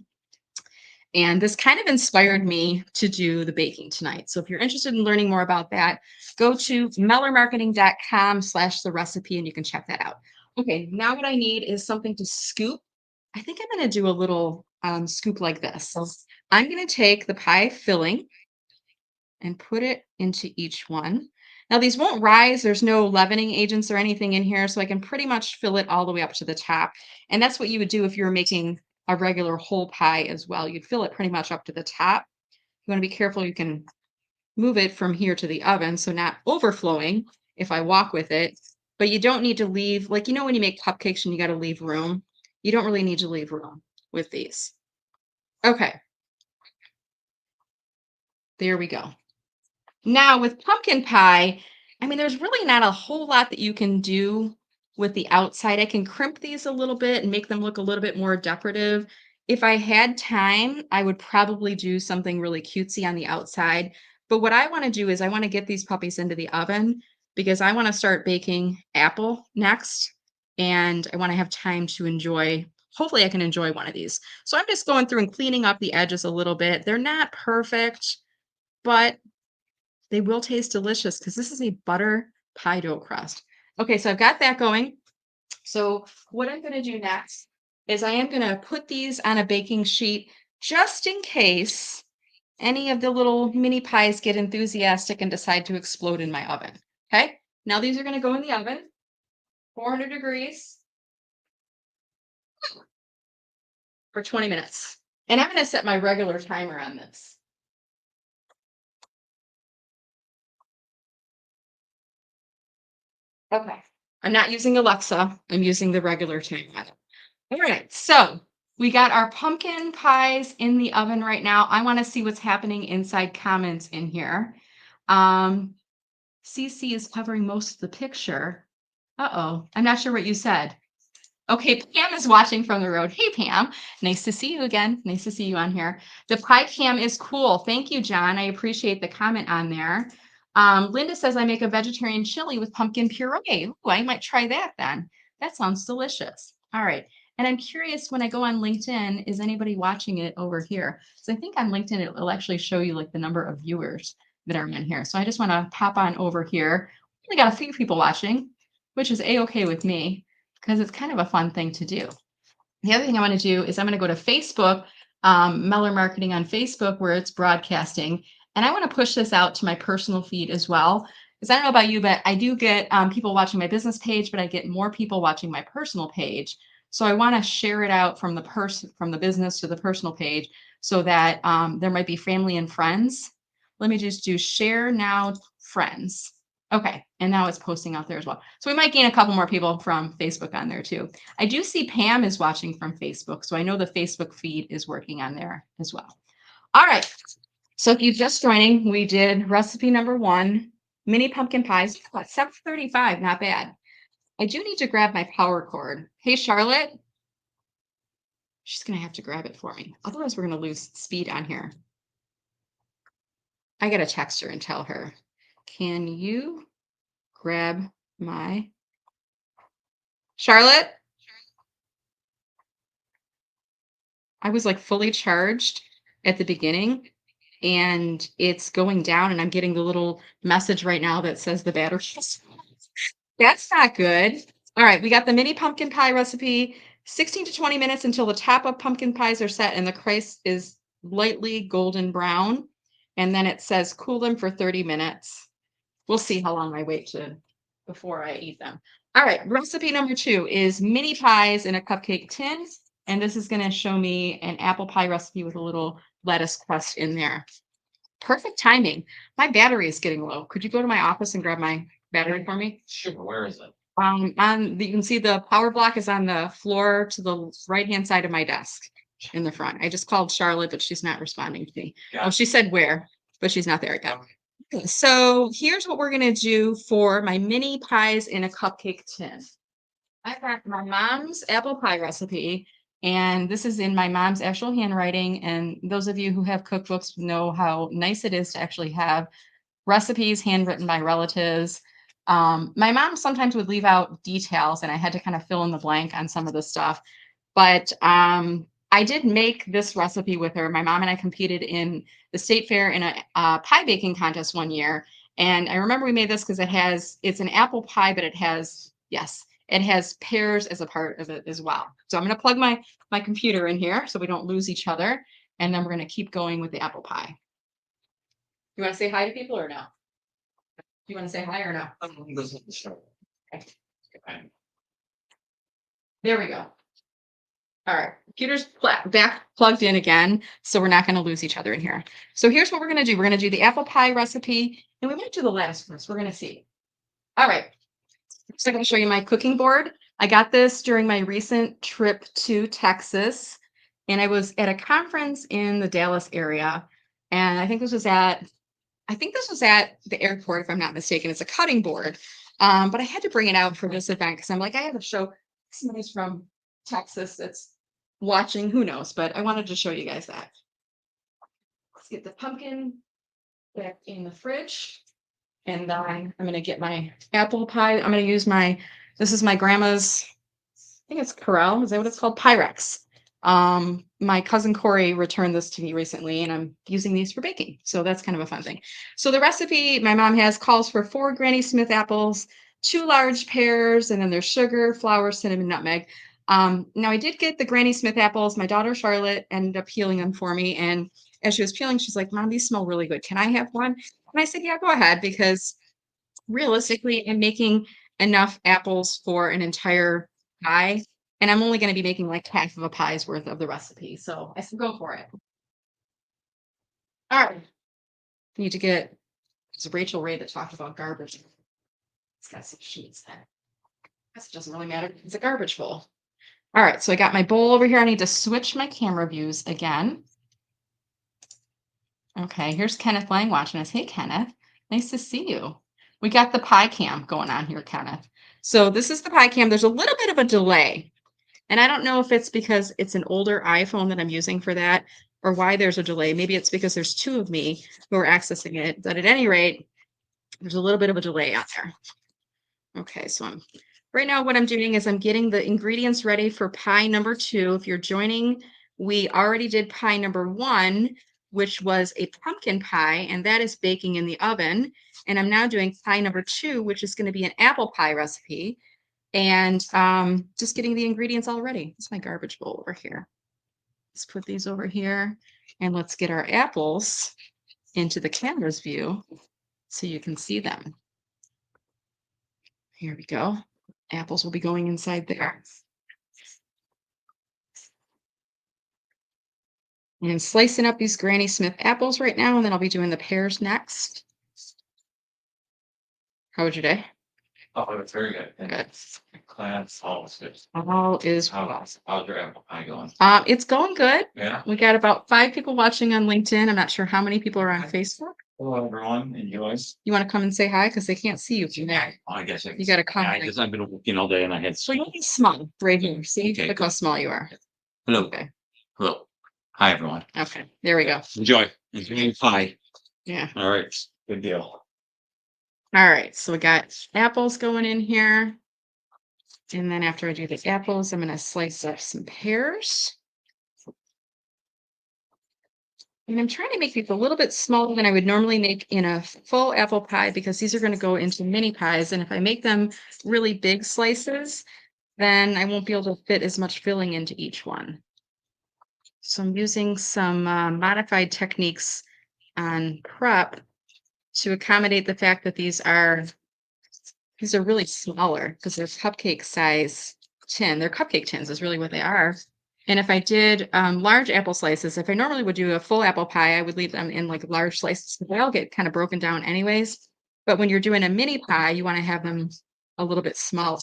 Speaker 1: And this kind of inspired me to do the baking tonight. So if you're interested in learning more about that, go to mellermarketing.com/the recipe and you can check that out. Okay, now what I need is something to scoop. I think I'm going to do a little scoop like this. So I'm going to take the pie filling and put it into each one. Now these won't rise. There's no leavening agents or anything in here, so I can pretty much fill it all the way up to the top. And that's what you would do if you were making a regular whole pie as well. You'd fill it pretty much up to the top. You want to be careful. You can move it from here to the oven, so not overflowing if I walk with it. But you don't need to leave, like, when you make cupcakes and you got to leave room, you don't really need to leave room with these. Okay, there we go. Now with pumpkin pie, I mean, there's really not a whole lot that you can do with the outside. I can crimp these a little bit and make them look a little bit more decorative. If I had time, I would probably do something really cutesy on the outside. But what I want to do is I want to get these puppies into the oven because I want to start baking apple next. And I want to have time to enjoy. Hopefully, I can enjoy one of these. So I'm just going through and cleaning up the edges a little bit. They're not perfect, but they will taste delicious because this is a butter pie dough crust. Okay, so I've got that going. So what I'm going to do next is I am going to put these on a baking sheet just in case any of the little mini pies get enthusiastic and decide to explode in my oven. Okay, now these are going to go in the oven, 400 degrees for 20 minutes. And I'm going to set my regular timer on this. Okay, I'm not using Alexa, I'm using the regular timer. All right, so we got our pumpkin pies in the oven right now. I want to see what's happening inside comments in here. Um, CC is covering most of the picture. Uh-oh, I'm not sure what you said. Okay, Pam is watching from the road. Hey, Pam. Nice to see you again. Nice to see you on here. The pie cam is cool. Thank you, John. I appreciate the comment on there. Linda says I make a vegetarian chili with pumpkin puree. Ooh, I might try that then. That sounds delicious. All right. And I'm curious when I go on LinkedIn, is anybody watching it over here? So I think on LinkedIn, it will actually show you like the number of viewers that are in here. So I just want to pop on over here. We got a few people watching, which is a-okay with me because it's kind of a fun thing to do. The other thing I want to do is I'm going to go to Facebook, Meller Marketing on Facebook, where it's broadcasting. And I want to push this out to my personal feed as well. Because I don't know about you, but I do get people watching my business page, but I get more people watching my personal page. So I want to share it out from the business to the personal page so that there might be family and friends. Let me just do share now friends. Okay, and now it's posting out there as well. So we might gain a couple more people from Facebook on there too. I do see Pam is watching from Facebook, so I know the Facebook feed is working on there as well. All right, so if you're just joining, we did recipe number 1, mini pumpkin pies. What, 7:35, not bad. I do need to grab my power cord. Hey, Charlotte. She's gonna have to grab it for me. Otherwise, we're gonna lose speed on here. I gotta text her and tell her, can you grab my Charlotte? I was like fully charged at the beginning and it's going down, and I'm getting the little message right now that says the battery is that's not good. All right, we got the mini pumpkin pie recipe, 16 to 20 minutes until the top of pumpkin pies are set and the crust is lightly golden brown. And then it says cool them for 30 minutes. We'll see how long I wait to before I eat them. All right, recipe number 2 is mini pies in a cupcake tin. And this is going to show me an apple pie recipe with a little lettuce crust in there. Perfect timing. My battery is getting low. Could you go to my office and grab my battery for me?
Speaker 2: Sure, where is it?
Speaker 1: You can see the power block is on the floor to the right-hand side of my desk in the front. I just called Charlotte, but she's not responding to me. Oh, she said where, but she's not there yet. Okay, so here's what we're gonna do for my mini pies in a cupcake tin. I got my mom's apple pie recipe, and this is in my mom's actual handwriting. And those of you who have cookbooks know how nice it is to actually have recipes handwritten by relatives. My mom sometimes would leave out details, and I had to kind of fill in the blank on some of the stuff. But I did make this recipe with her. My mom and I competed in the state fair in a pie baking contest one year, and I remember we made this because it's an apple pie, but it has it has pears as a part of it as well. So I'm going to plug my computer in here so we don't lose each other, and then we're going to keep going with the apple pie. You want to say hi to people or no? You want to say hi or no? Okay. There we go. All right, computer's back plugged in again, so we're not going to lose each other in here. So here's what we're going to do. We're going to do the apple pie recipe, and we might do the last first. We're going to see. All right, so I'm going to show you my cooking board. I got this during my recent trip to Texas, and I was at a conference in the Dallas area, and I think this was at the airport, if I'm not mistaken. It's a cutting board. But I had to bring it out for this event because I'm like, I have to show somebody's from Texas that's watching, who knows, but I wanted to show you guys that. Let's get the pumpkin back in the fridge. And then I'm going to get my apple pie. I'm going to use this is my grandma's, I think it's Corel. Is that what it's called? Pyrex. My cousin Corey returned this to me recently, and I'm using these for baking. So that's kind of a fun thing. So the recipe my mom has calls for 4 Granny Smith apples, 2 large pears, and then there's sugar, flour, cinnamon, nutmeg. Now I did get the Granny Smith apples. My daughter Charlotte ended up peeling them for me. And as she was peeling, she's like, Mom, these smell really good. Can I have one? And I said, yeah, go ahead, because realistically, I'm making enough apples for an entire pie, and I'm only going to be making like half of a pie's worth of the recipe. So I said, go for it. All right. Need to get, it's Rachel Ray that talked about garbage. It's got some sheets there. Guess it doesn't really matter. It's a garbage bowl. All right. So I got my bowl over here. I need to switch my camera views again. Okay. Here's Kenneth Lang watching us. Hey, Kenneth. Nice to see you. We got the pie cam going on here, Kenneth. So this is the pie cam. There's a little bit of a delay. And I don't know if it's because it's an older iPhone that I'm using for that or why there's a delay. Maybe it's because there's 2 of me who are accessing it. But at any rate, there's a little bit of a delay out there. Okay, so right now what I'm doing is I'm getting the ingredients ready for pie number 2. If you're joining, we already did pie number 1, which was a pumpkin pie, and that is baking in the oven. And I'm now doing pie number 2, which is going to be an apple pie recipe. And just getting the ingredients all ready. It's my garbage bowl over here. Let's put these over here, and let's get our apples into the camera's view so you can see them. Here we go. Apples will be going inside there. And slicing up these Granny Smith apples right now, and then I'll be doing the pears next. How was your day?
Speaker 2: Oh, it's very good.
Speaker 1: Good.
Speaker 2: Class, all is good.
Speaker 1: All is well.
Speaker 2: How's your apple pie going?
Speaker 1: It's going good.
Speaker 2: Yeah.
Speaker 1: We got about 5 people watching on LinkedIn. I'm not sure how many people are on Facebook.
Speaker 2: Hello, everyone. Enjoy.
Speaker 1: You want to come and say hi because they can't see you from there.
Speaker 2: I guess
Speaker 1: You got to come.
Speaker 2: I guess I've been working all day and I had.
Speaker 1: So you're small right here. See,
Speaker 2: Okay.
Speaker 1: look how small you are.
Speaker 2: Hello.
Speaker 1: Okay.
Speaker 2: Hello. Hi, everyone.
Speaker 1: Okay. There we go.
Speaker 2: Enjoy. Enjoy pie.
Speaker 1: Yeah.
Speaker 2: All right. Good deal.
Speaker 1: All right. So we got apples going in here. And then after I do the apples, I'm going to slice up some pears. And I'm trying to make these a little bit smaller than I would normally make in a full apple pie because these are going to go into mini pies. And if I make them really big slices, then I won't be able to fit as much filling into each one. So I'm using some modified techniques on prep to accommodate the fact that these are really smaller because they're cupcake size tin. They're cupcake tins is really what they are. And if I did large apple slices, if I normally would do a full apple pie, I would leave them in like large slices. They all get kind of broken down anyways. But when you're doing a mini pie, you want to have them a little bit smaller.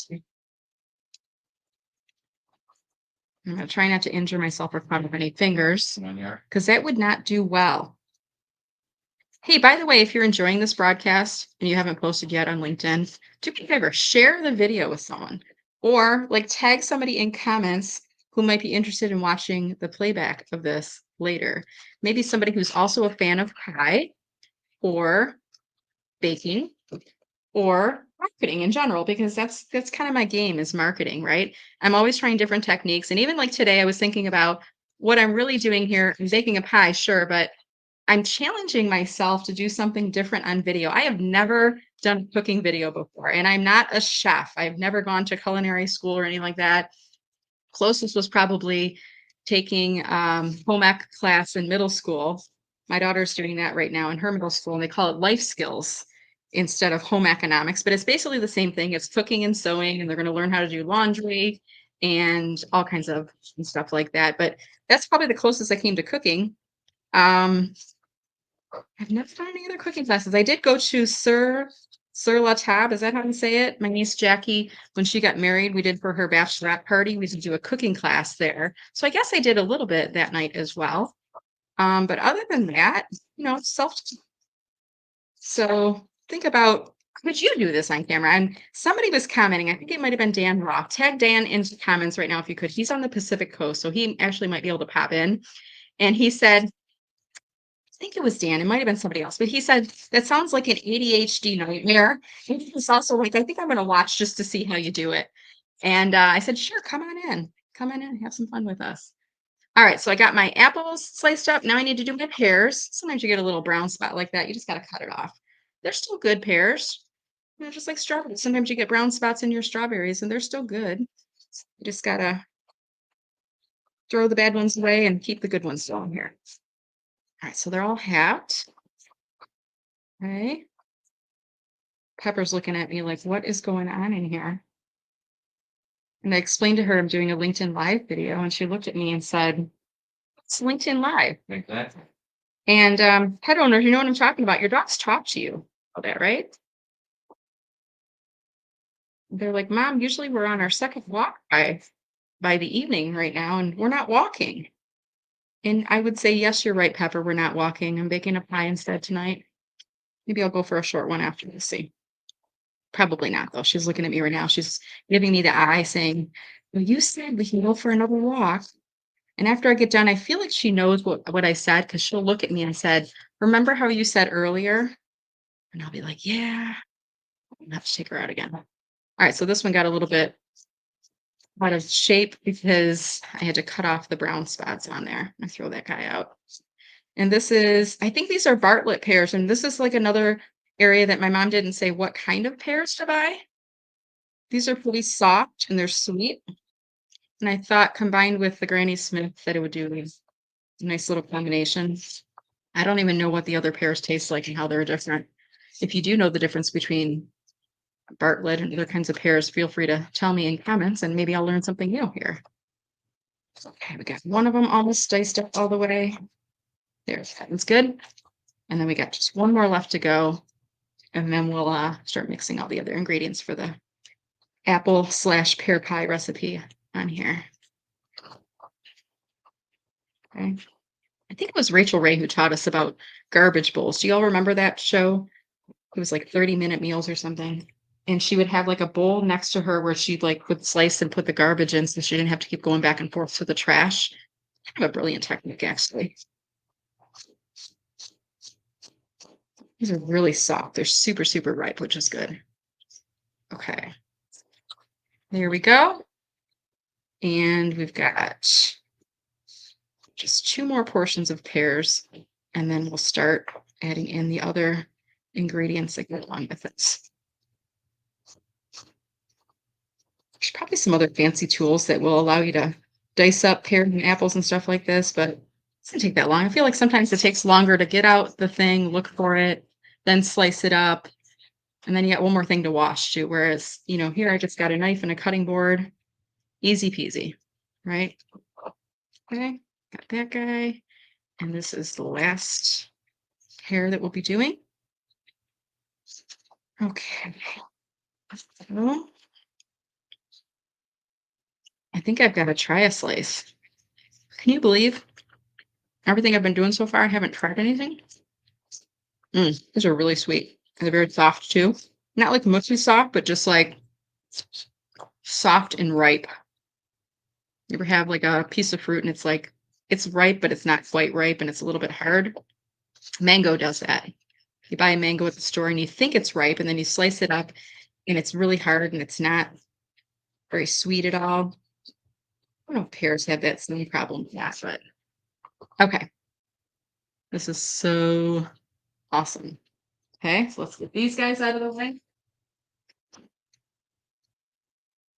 Speaker 1: I'm going to try not to injure myself or cut off any fingers because that would not do well. Hey, by the way, if you're enjoying this broadcast and you haven't posted yet on LinkedIn, do me a favor, share the video with someone or like tag somebody in comments who might be interested in watching the playback of this later. Maybe somebody who's also a fan of pie or baking or marketing in general, because that's kind of my game is marketing, right? I'm always trying different techniques. And even like today, I was thinking about what I'm really doing here. I'm baking a pie, sure, but I'm challenging myself to do something different on video. I have never done a cooking video before, and I'm not a chef. I've never gone to culinary school or anything like that. Closest was probably taking home ec class in middle school. My daughter's doing that right now in her middle school, and they call it life skills instead of home economics. But it's basically the same thing. It's cooking and sewing, and they're going to learn how to do laundry and all kinds of stuff like that. But that's probably the closest I came to cooking. I've never done any other cooking classes. I did go to Sir La Table. Is that how you say it? My niece Jackie, when she got married, we did for her bachelorette party. We did do a cooking class there. So I guess I did a little bit that night as well. But other than that, self. So think about could you do this on camera? And somebody was commenting. I think it might have been Dan Roth. Tag Dan into comments right now if you could. He's on the Pacific Coast, so he actually might be able to pop in. And he said think it was Dan. It might have been somebody else, but he said that sounds like an ADHD nightmare. And he was also like, I think I'm going to watch just to see how you do it. And I said, sure, come on in. Come on in. Have some fun with us. All right. So I got my apples sliced up. Now I need to do my pears. Sometimes you get a little brown spot like that. You just got to cut it off. They're still good pears. Just like strawberries. Sometimes you get brown spots in your strawberries and they're still good. You just got to throw the bad ones away and keep the good ones still in here. All right, so they're all halved. Okay. Pepper's looking at me like, what is going on in here? And I explained to her I'm doing a LinkedIn Live video, and she looked at me and said, it's LinkedIn Live.
Speaker 2: Exactly.
Speaker 1: And pet owners, you know what I'm talking about. Your dogs talk to you about that, right? They're like, Mom, usually we're on our second walk by the evening right now, and we're not walking. And I would say, yes, you're right, Pepper. We're not walking. I'm baking a pie instead tonight. Maybe I'll go for a short one after this. See. Probably not, though. She's looking at me right now. She's giving me the eye saying, well, you said we can go for another walk. And after I get done, I feel like she knows what I said because she'll look at me and said, remember how you said earlier? And I'll be like, yeah. I'll have to take her out again. All right. So this one got a little bit out of shape because I had to cut off the brown spots on there. I throw that guy out. And this is, I think these are Bartlett pears. And this is like another area that my mom didn't say what kind of pears to buy. These are pretty soft and they're sweet. And I thought combined with the Granny Smith that it would do a nice little combination. I don't even know what the other pears taste like and how they're different. If you do know the difference between Bartlett and other kinds of pears, feel free to tell me in comments and maybe I'll learn something new here. Okay, we got one of them almost diced up all the way. There's that's good. And then we got just one more left to go. And then we'll start mixing all the other ingredients for the apple/pear pie recipe on here. Okay. I think it was Rachel Ray who taught us about garbage bowls. Do y'all remember that show? It was like 30-minute meals or something. And she would have like a bowl next to her where she'd like would slice and put the garbage in so she didn't have to keep going back and forth to the trash. Kind of a brilliant technique, actually. These are really soft. They're super, super ripe, which is good. Okay. There we go. And we've got just 2 more portions of pears. And then we'll start adding in the other ingredients that go along with it. There's probably some other fancy tools that will allow you to dice up pears and apples and stuff like this, but it doesn't take that long. I feel like sometimes it takes longer to get out the thing, look for it, then slice it up. And then you got one more thing to wash too. Whereas, here I just got a knife and a cutting board. Easy peasy, right? Okay, got that guy. And this is the last hair that we'll be doing. Okay. So I think I've got to try a slice. Can you believe everything I've been doing so far? I haven't tried anything. These are really sweet. And they're very soft too. Not like mushy soft, but just like soft and ripe. You ever have like a piece of fruit and it's like, it's ripe, but it's not quite ripe and it's a little bit hard? Mango does that. You buy a mango at the store and you think it's ripe and then you slice it up and it's really hard and it's not very sweet at all. I don't know if pears have that same problem. Yeah, but okay. This is so awesome. Okay, so let's get these guys out of the way.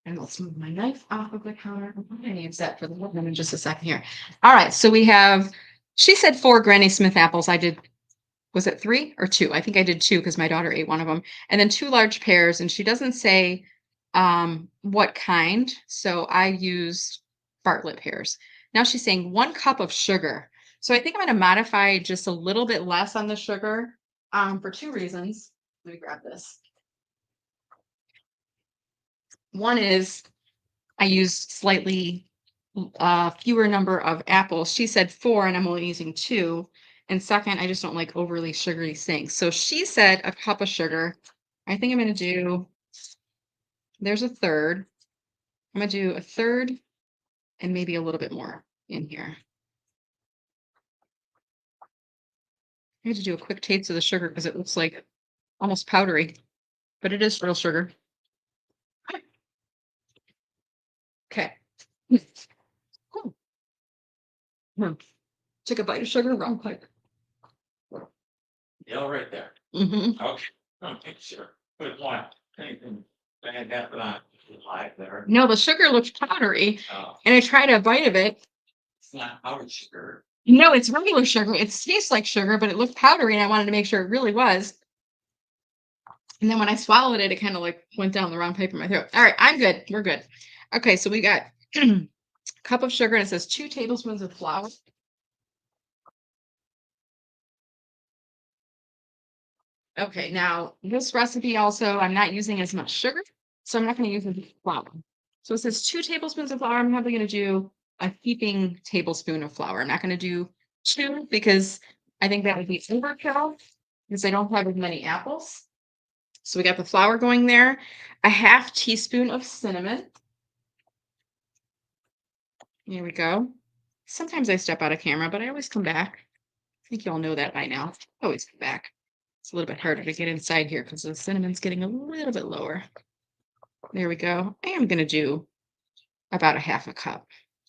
Speaker 1: And let's move my knife off of the counter. I'm going to use that for the woman in just a second here. All right, so we have, she said 4 Granny Smith apples. I did, was it 3 or 2? I think I did 2 because my daughter ate one of them. And then 2 large pears, and she doesn't say what kind. So I used Bartlett pears. Now she's saying 1 cup of sugar. So I think I'm going to modify just a little bit less on the sugar for 2 reasons. Let me grab this. One is I used slightly fewer number of apples. She said 4 and I'm only using 2. And second, I just don't like overly sugary things. So she said a cup of sugar. I think I'm going to do, there's a third. I'm going to do a third and maybe a little bit more in here. I had to do a quick taste of the sugar because it looks like almost powdery, but it is real sugar. Okay. Took a bite of sugar, wrong pipe.
Speaker 2: Yeah, right there.
Speaker 1: Mm-hmm.
Speaker 2: Okay. Okay, sure. Good one. Anything bad happen on live there?
Speaker 1: No, the sugar looks powdery,
Speaker 2: Oh,
Speaker 1: and I tried a bite of it.
Speaker 2: it's not powdered sugar.
Speaker 1: No, it's regular sugar. It tastes like sugar, but it looked powdery, and I wanted to make sure it really was. And then when I swallowed it, it kind of like went down the wrong pipe in my throat. All right, I'm good. We're good. Okay, so we got a cup of sugar, and it says 2 tablespoons of flour. Okay, now this recipe also, I'm not using as much sugar, so I'm not going to use as much flour. So it says 2 tablespoons of flour. I'm probably going to do a heaping tablespoon of flour. I'm not going to do 2 because I think that would be overkill because I don't have as many apples. So we got the flour going there, a 1/2 teaspoon of cinnamon. Here we go. Sometimes I step out of camera, but I always come back. I think you all know that by now. I always come back. It's a little bit harder to get inside here because the cinnamon's getting a little bit lower. There we go. I am going to do about a 1/2 cup,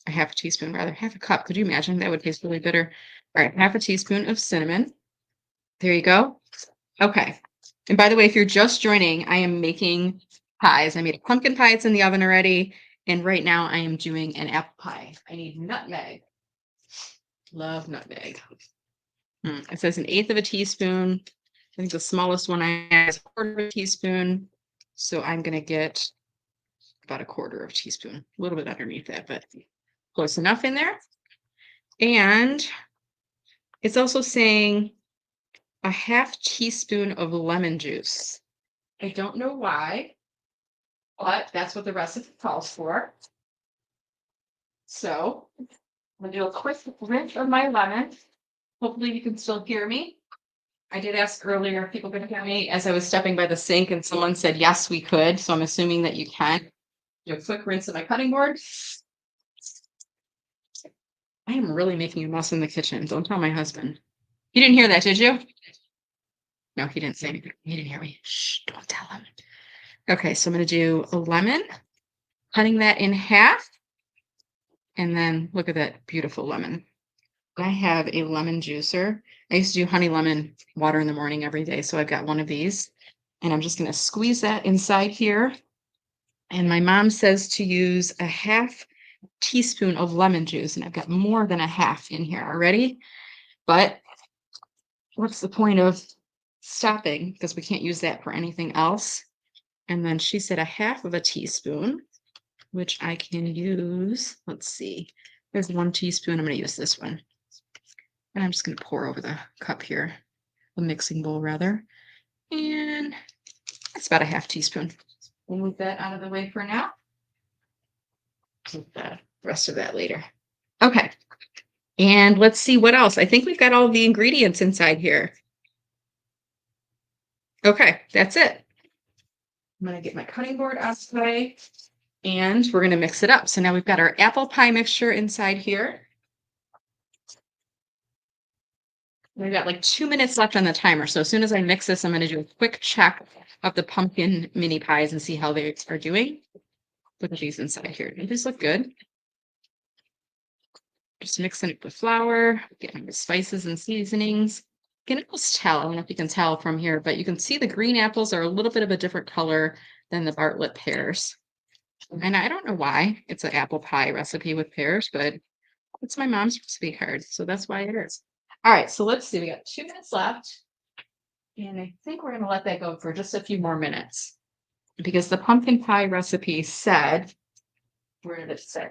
Speaker 1: a 1/2 teaspoon rather, 1/2 cup. Could you imagine? That would taste really bitter. All right, 1/2 teaspoon of cinnamon. There you go. Okay. And by the way, if you're just joining, I am making pies. I made a pumpkin pie. It's in the oven already. And right now I am doing an apple pie. I need nutmeg. Love nutmeg. It says 1/8 of a teaspoon. I think the smallest one I have is 1/4 of a teaspoon. So I'm going to get about 1/4 of a teaspoon, a little bit underneath that, but close enough in there. And it's also saying a 1/2 teaspoon of lemon juice. I don't know why, but that's what the recipe calls for. So I'm going to do a quick rinse of my lemon. Hopefully you can still hear me. I did ask earlier if people could hear me as I was stepping by the sink and someone said, yes, we could. So I'm assuming that you can. Do a quick rinse of my cutting board. I am really making a mess in the kitchen. Don't tell my husband. You didn't hear that, did you? No, he didn't say anything. He didn't hear me. Shh, don't tell him. Okay, so I'm going to do a lemon, cutting that in half. And then look at that beautiful lemon. I have a lemon juicer. I used to do honey lemon water in the morning every day, so I've got one of these. And I'm just going to squeeze that inside here. And my mom says to use a half teaspoon of lemon juice, and I've got more than a half in here already. But what's the point of stopping? Because we can't use that for anything else. And then she said a half of a teaspoon, which I can use. Let's see. There's 1 teaspoon. I'm going to use this one. And I'm just going to pour over the cup here, the mixing bowl rather. And that's about a half teaspoon. We'll move that out of the way for now. Keep the rest of that later. Okay. And let's see what else. I think we've got all the ingredients inside here. Okay, that's it. I'm going to get my cutting board out of the way and we're going to mix it up. So now we've got our apple pie mixture inside here. We've got like 2 minutes left on the timer. So as soon as I mix this, I'm going to do a quick check of the pumpkin mini pies and see how they are doing. Look at these inside here. These look good. Just mixing it with flour, getting the spices and seasonings. You can almost tell, I don't know if you can tell from here, but you can see the green apples are a little bit of a different color than the Bartlett pears. And I don't know why it's an apple pie recipe with pears, but it's my mom's recipe card, so that's why it is. All right, so let's see. We got 2 minutes left. And I think we're going to let that go for just a few more minutes because the pumpkin pie recipe said, where did it say?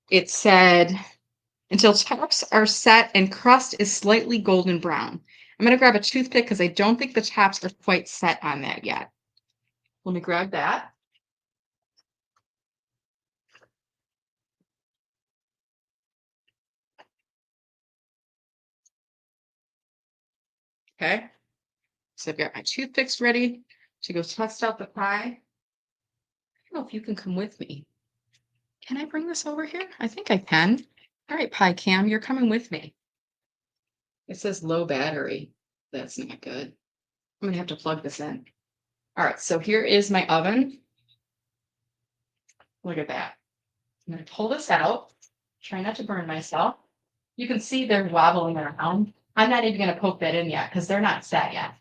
Speaker 1: It said, until tops are set and crust is slightly golden brown. I'm going to grab a toothpick because I don't think the tops are quite set on that yet. Let me grab that. Okay. So I've got my toothpicks ready to go test out the pie. I don't know if you can come with me. Can I bring this over here? I think I can. All right, Pie Cam, you're coming with me. It says low battery. That's not good. I'm gonna have to plug this in. All right, so here is my oven. Look at that. I'm gonna pull this out. Try not to burn myself. You can see they're wobbling around. I'm not even gonna poke that in yet because they're not set yet.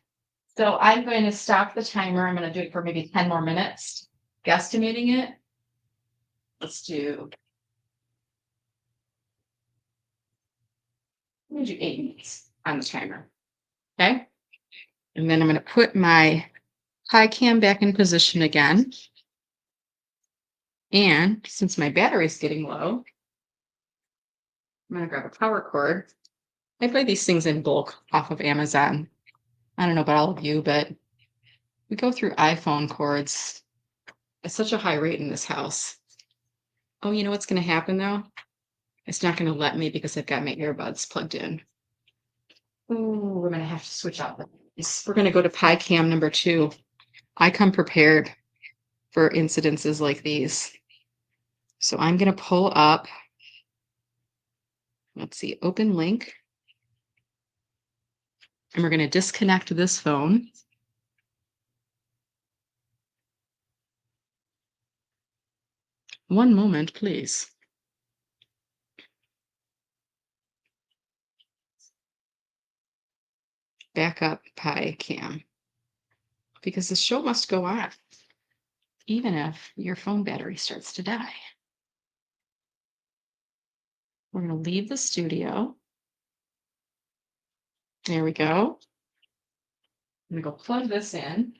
Speaker 1: So I'm going to stop the timer. I'm gonna do it for maybe 10 more minutes, guesstimating it. Let's do, I'm gonna do 8 minutes on the timer. Okay. And then I'm going to put my pie cam back in position again. And since my battery is getting low, I'm going to grab a power cord. I buy these things in bulk off of Amazon. I don't know about all of you, but we go through iPhone cords at such a high rate in this house. Oh, you know what's going to happen though? It's not going to let me because I've got my earbuds plugged in. Oh, we're going to have to switch out. We're going to go to pie cam number 2. I come prepared for incidences like these. So I'm going to pull up, let's see, open link. And we're going to disconnect this phone. One moment, please. Back up Pie Cam. Because the show must go on, even if your phone battery starts to die. We're going to leave the studio. There we go. I'm going to go plug this in.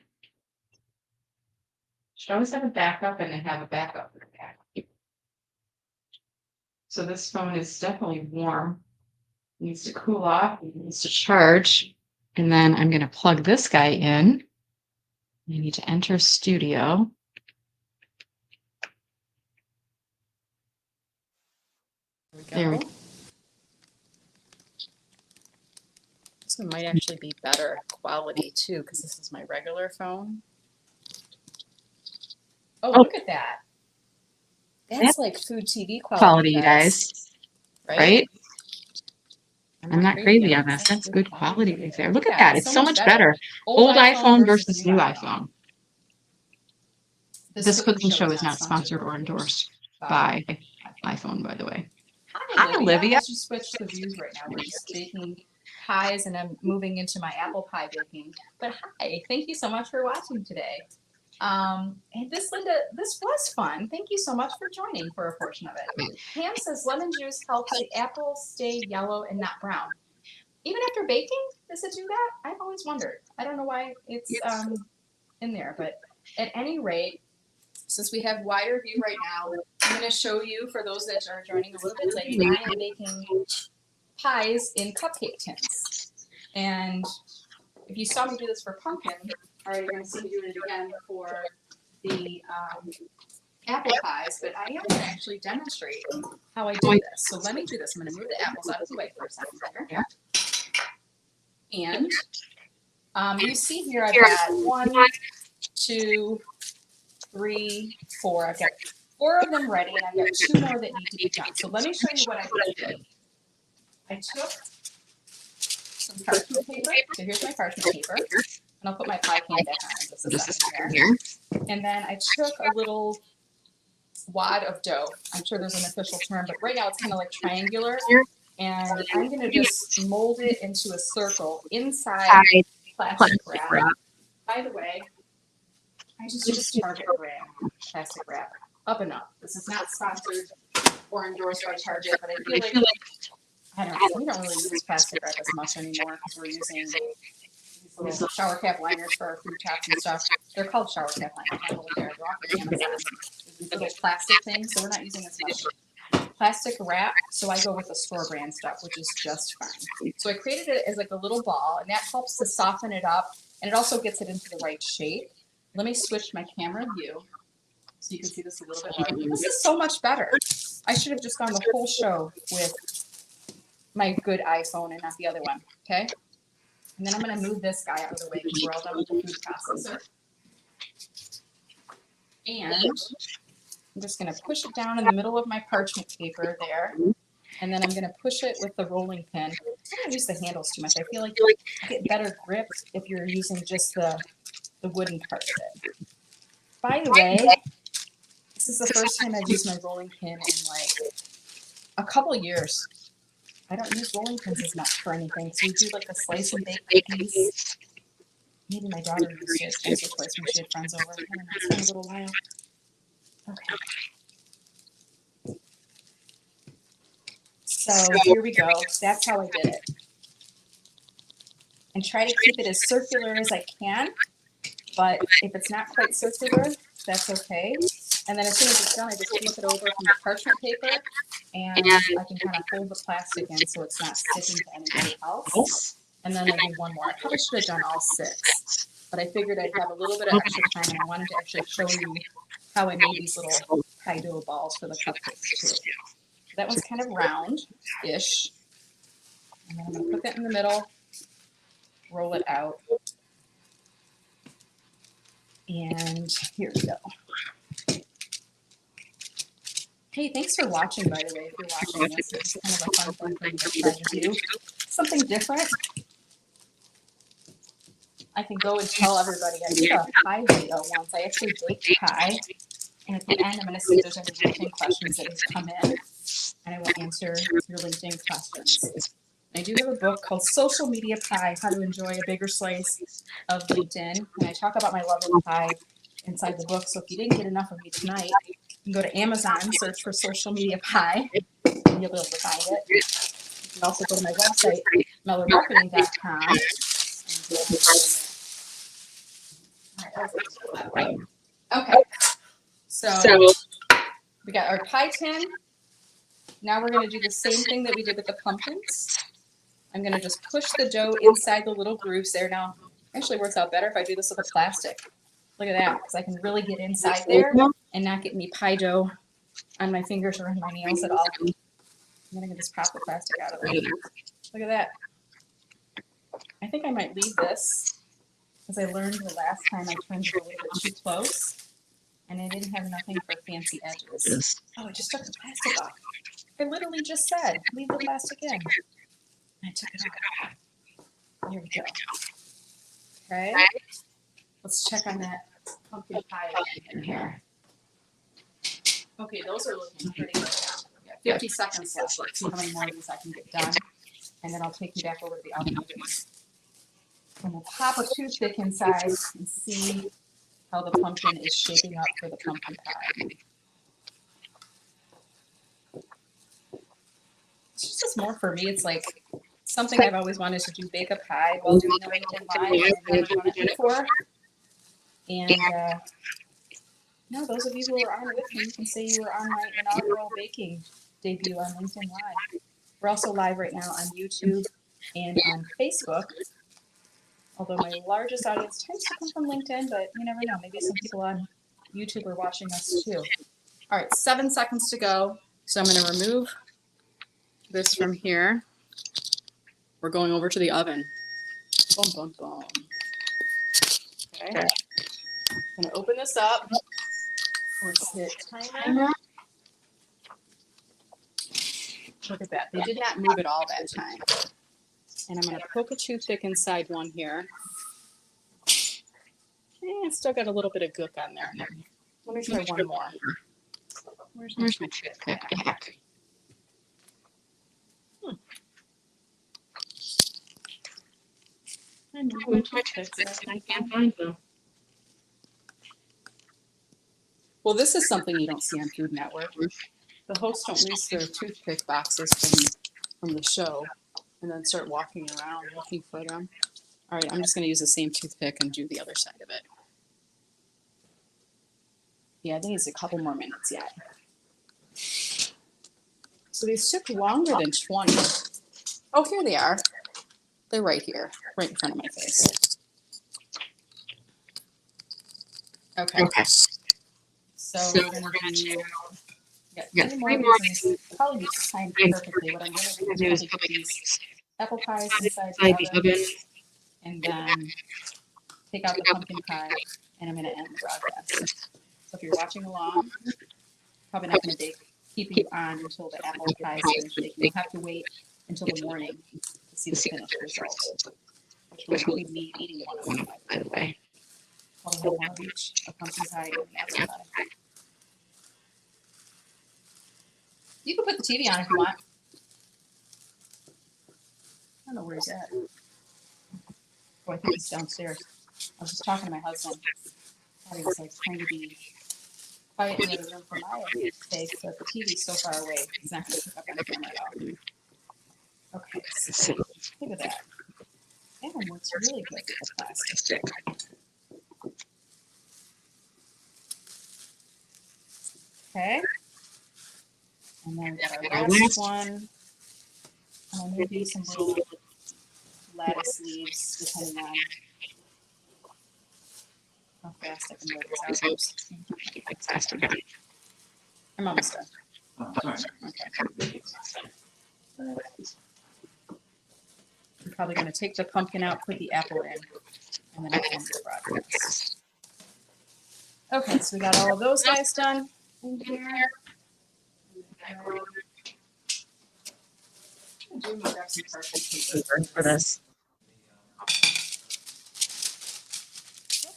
Speaker 1: Should always have a backup and then have a backup for the backup. So this phone is definitely warm. It needs to cool off. It needs to charge. And then I'm going to plug this guy in. You need to enter studio. There we go. This one might actually be better quality too, because this is my regular phone. Oh, look at that. That's like food TV quality, you guys. Right? I'm not crazy on this. That's good quality right there. Look at that. It's so much better. Old iPhone versus new iPhone. This cooking show is not sponsored or endorsed by iPhone, by the way. Hi, Olivia.
Speaker 3: As you switch the views right now, we're just baking pies and I'm moving into my apple pie baking. But hi, thank you so much for watching today. And Linda, this was fun. Thank you so much for joining for a portion of it. Pam says lemon juice helps the apples stay yellow and not brown. Even after baking, does it do that? I've always wondered. I don't know why it's in there, but at any rate, since we have wider view right now, I'm going to show you, for those that are joining a little bit late, I am baking pies in cupcake tins. And if you saw me do this for pumpkin, all right, you're going to see me doing it again for the apple pies, but I am going to actually demonstrate how I do this. So let me do this. I'm going to move the apples out of the way for a second there. And you see here I've got 1, 2, 3, 4. I've got 4 of them ready, and I've got 2 more that need to be done. So let me show you what I did. I took some parchment paper. So here's my parchment paper. And I'll put my pie can back on in just a second here. And then I took a little wad of dough. I'm sure there's an official term, but right now it's kind of like triangular. And I'm going to just mold it into a circle inside plastic wrap. By the way, I just use Target brand plastic wrap. Up and up. This is not sponsored or endorsed by Target, but I feel like, I don't know, we don't really use plastic wrap as much anymore because we're using these little shower cap liners for our food tops and stuff. They're called shower cap liners. I don't know what they are. They're off of Amazon. These little plastic things, so we're not using as much plastic wrap, so I go with the store brand stuff, which is just fine. So I created it as like a little ball, and that helps to soften it up, and it also gets it into the right shape. Let me switch my camera view so you can see this a little bit more. This is so much better. I should have just gone the whole show with my good iPhone and not the other one, okay? And then I'm going to move this guy out of the way because we're all done with the food processor. And I'm just going to push it down in the middle of my parchment paper there. And then I'm going to push it with the rolling pin. I don't use the handles too much. I feel like you get better grip if you're using just the wooden part of it. By the way, this is the first time I've used my rolling pin in like a couple years. I don't use rolling pins as much for anything. So we do like the slice and bake cookies. Maybe my daughter used it once or twice when she had friends over. I don't know, it's been a little while. Okay. So here we go. That's how I did it. And try to keep it as circular as I can. But if it's not quite circular, that's okay. And then as soon as it's done, I just flip it over from the parchment paper, and I can kind of hold the plastic in so it's not sticking to anything else. And then I do one more. I probably should have done all 6, but I figured I'd have a little bit of extra time, and I wanted to actually show you how I made these little pie dough balls for the cupcakes too. That one's kind of round-ish. And then I'm going to put that in the middle, roll it out. And here we go. Hey, thanks for watching, by the way, if you're watching this. It's kind of a fun thing for me to try to do. Something different. I can go and tell everybody I did a pie video once. I actually baked pie. And at the end, I'm going to see if there's any LinkedIn questions that have come in. And I will answer your LinkedIn questions. I do have a book called Social Media Pie, How to Enjoy a Bigger Slice of LinkedIn. And I talk about my love of pie inside the book. So if you didn't get enough of me tonight, you can go to Amazon, search for Social Media Pie, and you'll be able to find it. You can also go to my website, mellermarketing.com. Okay, so we got our pie tin. Now we're going to do the same thing that we did with the pumpkins. I'm going to just push the dough inside the little grooves there. Now, actually works out better if I do this with a plastic. Look at that, because I can really get inside there and not get any pie dough on my fingers or on my nails at all. And then I'm going to just pop the plastic out of there. Look at that. I think I might leave this, because I learned the last time I turned it a little bit too close, and I didn't have nothing for fancy edges. Oh, I just took the plastic off. I literally just said, leave the plastic in. I took it off. Here we go. Okay. Let's check on that pumpkin pie in here. Okay, those are looking pretty good. We got 50 seconds left. Let's see how many more of these I can get done. And then I'll take you back over to the oven. And we'll pop a toothpick inside and see how the pumpkin is shaping up for the pumpkin pie. It's just more for me. It's like something I've always wanted to do, bake a pie while doing a LinkedIn Live. I've never done it before. And those of you who are on with me, you can say you were on my inaugural baking debut on LinkedIn Live. We're also live right now on YouTube and on Facebook. Although my largest audience tends to come from LinkedIn, but you never know. Maybe some people on YouTube are watching us too. All right, 7 seconds to go. So I'm going to remove this from here. We're going over to the oven. Boom, boom, boom. Okay. I'm going to open this up. Let's hit timer. Look at that. They did not move at all that time. And I'm going to poke a toothpick inside one here. And it's still got a little bit of gook on there. Let me try one more. Where's my toothpick back? I moved my toothpicks. I can't find them. Well, this is something you don't see on Food Network. The hosts don't release their toothpick boxes from the show and then start walking around looking for them. All right, I'm just going to use the same toothpick and do the other side of it. Yeah, I think it's a couple more minutes yet. So these took longer than 20. Oh, here they are. They're right here, right in front of my face. Okay. So we're going to do, yeah, 3 more of these, and this probably be timed perfectly. What I'm going to do is put these apple pies inside the oven, and then take out the pumpkin pie, and I'm going to end the broadcast. So if you're watching along, probably not going to keep you on until the apple pie is finished baking. You'll have to wait until the morning to see the finished result, which will be me eating one of them, by the way. I'll have one of each, a pumpkin pie and an apple pie. You can put the TV on if you want. I don't know where he's at. Oh, I think he's downstairs. I was just talking to my husband. I thought he was like trying to be quiet in the other room for my sake, but the TV's so far away, he's not going to pick up on the camera at all. Okay, so look at that. That one works really good with the plastic. Okay. And then we got our last one. And maybe some little lattice leaves, depending on how fast I can roll this out. I'm almost done. Okay. I'm probably going to take the pumpkin out, put the apple in, and then I'll end the broadcast. Okay, so we got all of those guys done in here. I'm grab some parchment paper for this.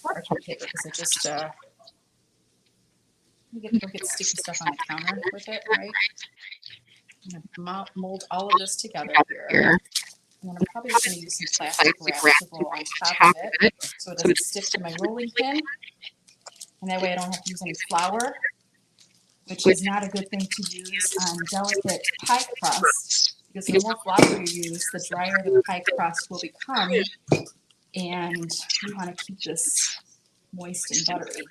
Speaker 3: Parchment paper because it just you get sticky stuff on the counter with it, right? I'm gonna mold all of this together here. And then I'm probably just going to use some plastic wrap to roll on top of it so it doesn't stick to my rolling pin. And that way I don't have to use any flour, which is not a good thing to use on delicate pie crust, because the more flour you use, the drier the pie crust will become, and you want to keep this moist and buttery.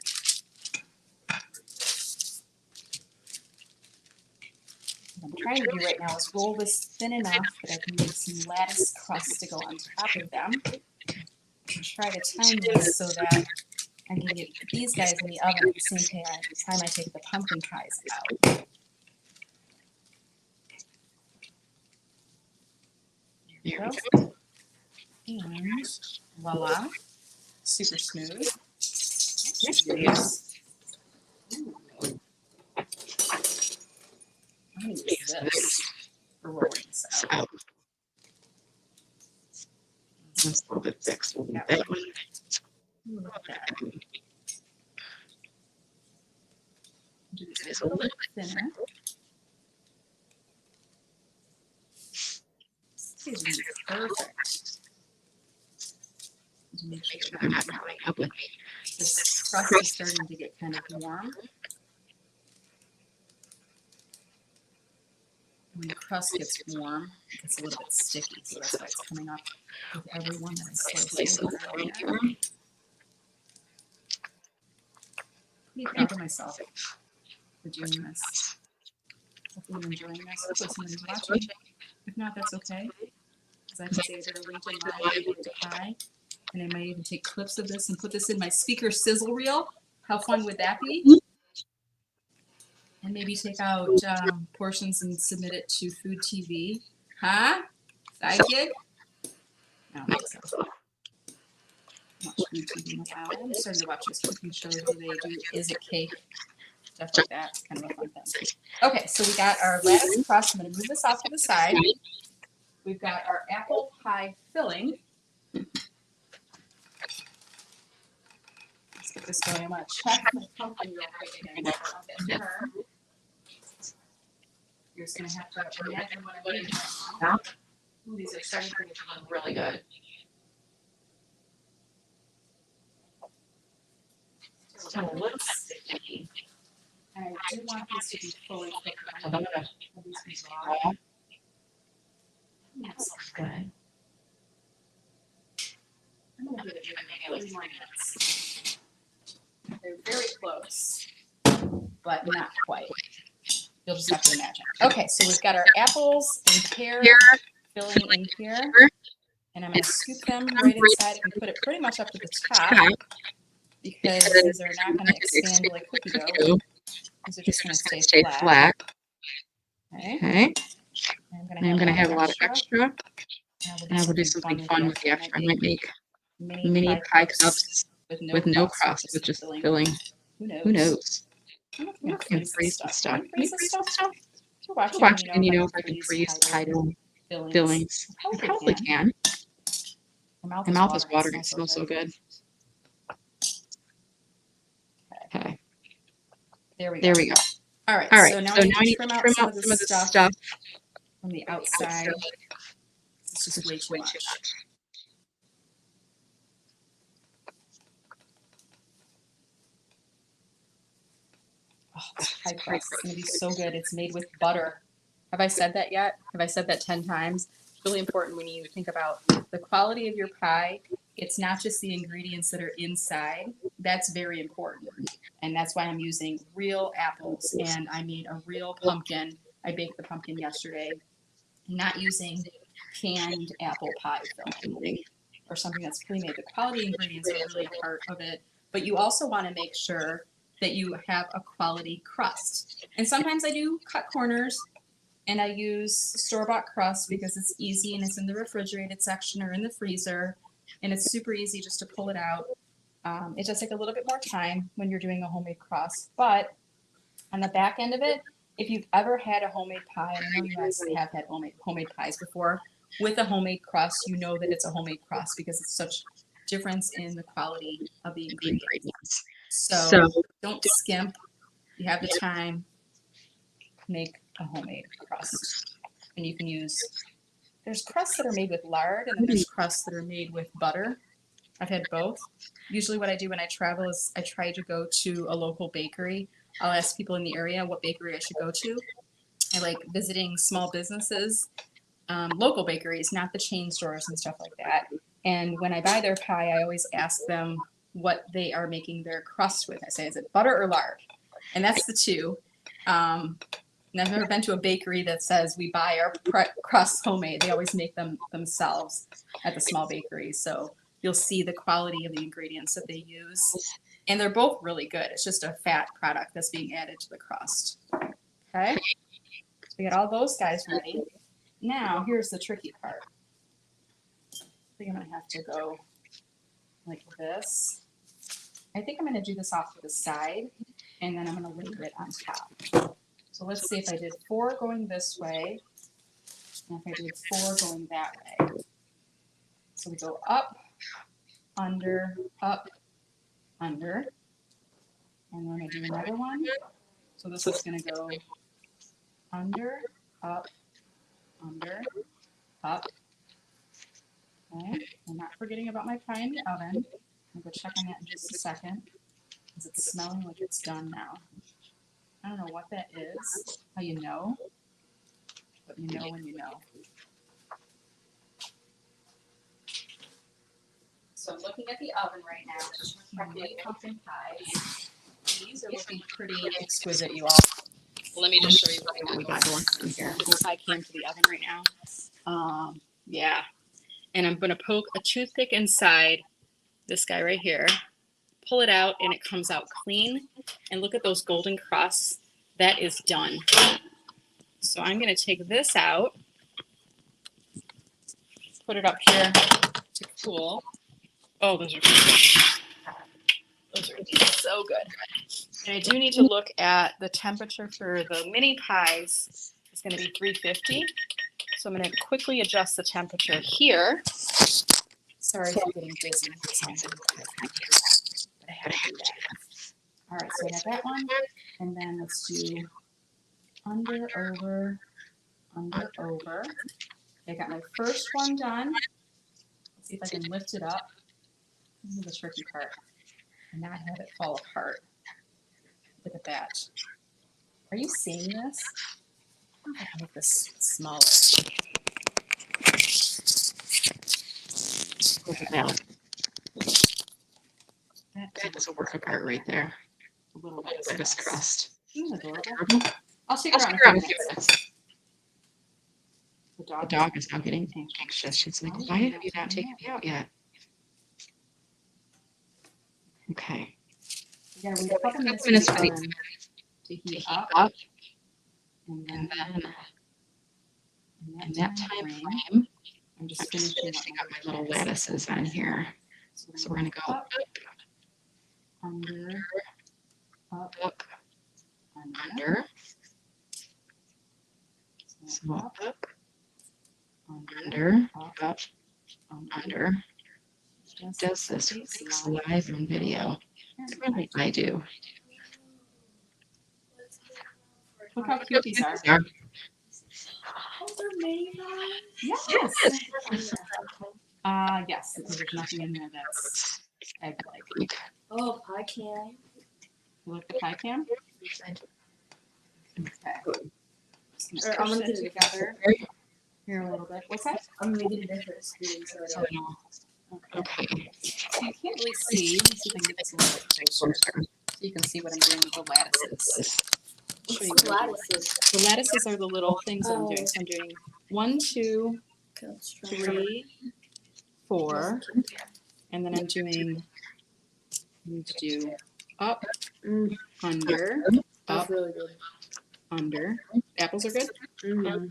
Speaker 3: What I'm trying to do right now is roll this thin enough that I can make some lattice crust to go on top of them. And try to time this so that I can get these guys in the oven at the same time I take the pumpkin pies out. There we go. And voila, super smooth. Yes. I'm going to use this for rolling this out.
Speaker 1: It's a little bit thick.
Speaker 3: That one. Look at that. Do this a little bit thinner. These are perfect. To make sure
Speaker 1: They're not coming up with
Speaker 3: this crust is starting to get kind of warm. When the crust gets warm, it gets a little bit sticky, so that's why it's coming up with every one that I slice over in here. Pretty proud of myself for doing this. Hopefully you're enjoying this. Hopefully somebody's watching. If not, that's okay. Because I can say I did a LinkedIn Live related to pie, and I might even take clips of this and put this in my speaker sizzle reel. How fun would that be? And maybe take out portions and submit it to Food TV. Huh? Side gig? No, I don't think so. Watch Food TV in a while. I'm starting to watch this cooking shows where they do Is It Cake? Stuff like that. It's kind of a fun thing. Okay, so we got our lattice crust. I'm going to move this off to the side. We've got our apple pie filling. Let's get this going. I'm going to check my pumpkin real quick again. I'll get her. You're just going to have to imagine what I'm doing right now. Ooh, these are starting to get really good. Still a little sticky. And I do want these to be fully cooked. I don't want these to be raw. That sounds good. I'm going to give it maybe 3 more minutes. They're very close, but not quite. You'll just have to imagine. Okay, so we've got our apples and pear filling in here. And I'm going to scoop them right inside and put it pretty much up to the top because these are not going to expand like cookie dough. These are just going to stay flat. Okay. I'm going to have a lot of extra. And I will do something fun with the extra. I might make mini pie cups with no crust, with just filling. Who knows? I'm not going to freeze the stuff. Can you freeze the stuff? If you're watching and you know if I can freeze pie dough fillings, I probably can. My mouth is watering. It smells so good. Okay. There we go. All right. So now I need to trim out some of the stuff from the outside. It's just way too much. Oh, this pie crust is going to be so good. It's made with butter. Have I said that yet? Have I said that 10 times? It's really important when you think about the quality of your pie. It's not just the ingredients that are inside. That's very important. And that's why I'm using real apples. And I made a real pumpkin. I baked the pumpkin yesterday. Not using canned apple pie filling or something that's pre-made. The quality ingredients are really a part of it. But you also want to make sure that you have a quality crust. And sometimes I do cut corners and I use store-bought crust because it's easy and it's in the refrigerated section or in the freezer. And it's super easy just to pull it out. It does take a little bit more time when you're doing a homemade crust. But on the back end of it, if you've ever had a homemade pie, and I know you guys have had homemade pies before, with a homemade crust, you know that it's a homemade crust because it's such difference in the quality of the ingredients. So don't skimp. If you have the time, make a homemade crust. And you can use, there's crusts that are made with lard and then there's crusts that are made with butter. I've had both. Usually what I do when I travel is I try to go to a local bakery. I'll ask people in the area what bakery I should go to. I like visiting small businesses, local bakeries, not the chain stores and stuff like that. And when I buy their pie, I always ask them what they are making their crust with. I say, is it butter or lard? And that's the two. And I've never been to a bakery that says we buy our crusts homemade. They always make them themselves at the small bakeries. So you'll see the quality of the ingredients that they use. And they're both really good. It's just a fat product that's being added to the crust. Okay? So we got all those guys ready. Now, here's the tricky part. I think I'm going to have to go like this. I think I'm going to do this off to the side, and then I'm going to layer it on top. So let's see if I did 4 going this way, and if I did 4 going that way. So we go up, under, and then I do another one. So this is going to go under, up, Okay, I'm not forgetting about my pie in the oven. I'll go check on that in just a second. Because it's smelling like it's done now. I don't know what that is, how you know, but you know when you know. So I'm looking at the oven right now. Just mini pumpkin pies. These are looking pretty exquisite, you all. Let me just show you what we got going on here. This pie came to the oven right now. Yeah. And I'm going to poke a toothpick inside this guy right here. Pull it out and it comes out clean. And look at those golden crusts. That is done. So I'm going to take this out, put it up here to cool. Oh, those are good. Those are so good. And I do need to look at the temperature for the mini pies. It's going to be 350. So I'm going to quickly adjust the temperature here. Sorry for getting dizzy. But I had to do that. All right, so I got that one. And then let's do under, over, under, over. I got my first one done. Let's see if I can lift it up. This is the tricky part. And not have it fall apart. Look at that. Are you seeing this? I don't know if I can make this smaller.
Speaker 1: Look at that. That is a work of art right there.
Speaker 3: A little bit of
Speaker 1: Lettuce crust.
Speaker 3: Isn't that adorable? I'll take her on a few minutes. The
Speaker 1: The dog is now getting anxious. She's like, why have you not taken me out yet? Okay.
Speaker 3: We gotta wait a couple minutes for the oven to heat up. And
Speaker 1: And
Speaker 3: then
Speaker 1: in that time frame,
Speaker 3: I'm just
Speaker 1: I'm just
Speaker 3: finishing
Speaker 1: finishing up my little lattices on here. So we're going to go
Speaker 3: up, under, up,
Speaker 1: up,
Speaker 3: under,
Speaker 1: under, so
Speaker 3: up,
Speaker 1: up,
Speaker 3: under,
Speaker 1: under, up, under. Does this live on video? Really, I do.
Speaker 3: Look how cute these are.
Speaker 4: Oh, they're mini pies?
Speaker 3: Yes. Yes, because there's nothing in there that's egg-like.
Speaker 4: Oh, pie can.
Speaker 3: You like the pie can? Okay. Just
Speaker 4: Or
Speaker 3: gonna
Speaker 4: I'm
Speaker 3: push
Speaker 4: gonna
Speaker 3: it
Speaker 4: get it
Speaker 3: together here a little bit. What's that?
Speaker 4: I'm gonna get a different spoon so I don't.
Speaker 1: Okay.
Speaker 3: So you can't really see. Let me see if I can get this a little bit closer so you can see what I'm doing with the lattices. Show you
Speaker 4: What's
Speaker 3: what I'm doing.
Speaker 4: lattices?
Speaker 3: The lattices are the little things that I'm doing. So I'm doing 1, 2,
Speaker 4: Okay, let's try.
Speaker 3: 3, 4, and then I'm doing. I need to do up, under,
Speaker 4: That's
Speaker 3: up,
Speaker 4: really good.
Speaker 3: under. Apples are good.
Speaker 4: Mm-hmm.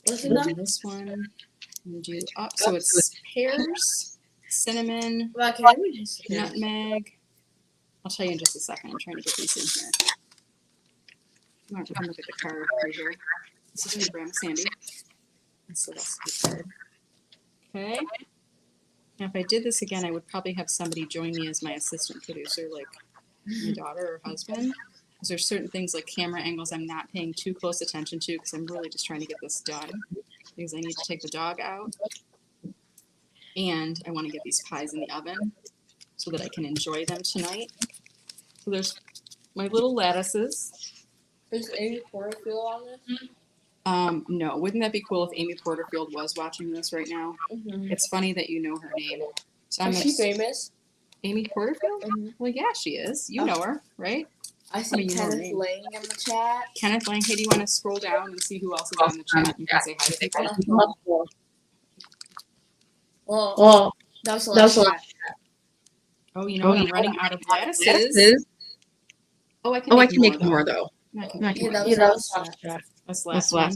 Speaker 4: What's in
Speaker 3: And
Speaker 4: them?
Speaker 3: then this one, I'm gonna do up. So it's pears, cinnamon,
Speaker 4: Well, can I be just
Speaker 3: nutmeg. I'll tell you in just a second. I'm trying to get these in here. You want to come look at the card right here. This is from Grandma Sandy. That's the recipe card. Okay. Now, if I did this again, I would probably have somebody join me as my assistant producer, like my daughter or husband. Because there's certain things like camera angles I'm not paying too close attention to because I'm really just trying to get this done. Because I need to take the dog out. And I want to get these pies in the oven so that I can enjoy them tonight. So there's my little lattices.
Speaker 4: Is Amy Porterfield on this?
Speaker 3: No, wouldn't that be cool if Amy Porterfield was watching this right now?
Speaker 4: Mm-hmm.
Speaker 3: It's funny that you know her name. So I'm
Speaker 4: Is she famous?
Speaker 3: Amy Porterfield?
Speaker 4: Mm-hmm.
Speaker 3: Well, yeah, she is. You know her, right?
Speaker 4: I see
Speaker 3: mean, you know her
Speaker 4: Kenneth
Speaker 3: name.
Speaker 4: Lang in the chat.
Speaker 3: Kenneth Lang. Hey, do you want to scroll down and see who else is on the chat? You can say hi to people.
Speaker 4: Well, that was the last chat.
Speaker 3: Oh, you know what? I'm running out of lattices. Oh, I can make more though. I can make
Speaker 4: Yeah,
Speaker 3: more.
Speaker 4: that was the last chat.
Speaker 3: That's the last one.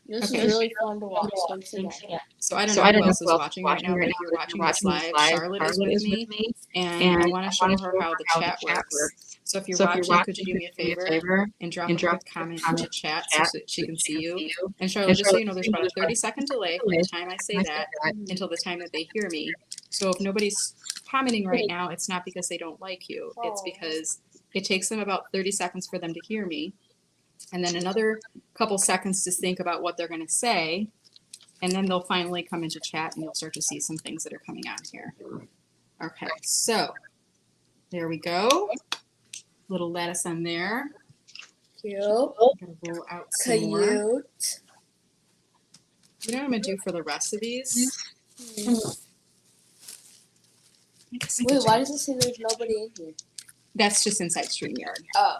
Speaker 4: This
Speaker 3: Okay.
Speaker 4: is really fun to watch. Thanks again.
Speaker 3: So I don't know who else is watching right now, but if you're watching this live, Charlotte is with me, and I want to show her how the chat works. So if you're watching, could you do me a favor and drop a quick comment in the chat so that she can see you? And Charlotte, just so you know, there's about a 30-second delay from the time I say that until the time that they hear me. So if nobody's commenting right now, it's not because they don't like you. It's because it takes them about 30 seconds for them to hear me. And then another couple seconds to think about what they're going to say. And then they'll finally come into chat and you'll start to see some things that are coming on here. Okay, so there we go. Little lettuce on there.
Speaker 4: Cute.
Speaker 3: I'm gonna roll out some more.
Speaker 4: Cute.
Speaker 3: You know what I'm gonna do for the rest of these?
Speaker 4: Wait, why does it say there's nobody in here?
Speaker 3: That's just inside StreamYard.
Speaker 4: Oh.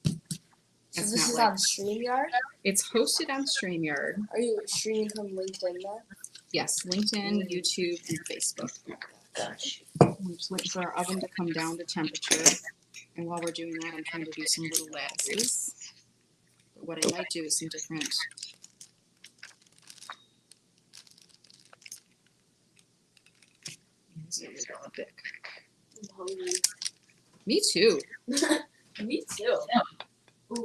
Speaker 4: So
Speaker 3: That's
Speaker 4: this
Speaker 3: not
Speaker 4: is
Speaker 3: like-
Speaker 4: on StreamYard?
Speaker 3: It's hosted on StreamYard.
Speaker 4: Are you streaming from LinkedIn then?
Speaker 3: Yes, LinkedIn, YouTube, and Facebook.
Speaker 4: Gosh.
Speaker 3: I'm just waiting for our oven to come down to temperature. And while we're doing that, I'm trying to do some little lattices. But what I might do is some different. These are a little thick.
Speaker 4: I'm hungry.
Speaker 3: Me too.
Speaker 4: Me too. Ooh,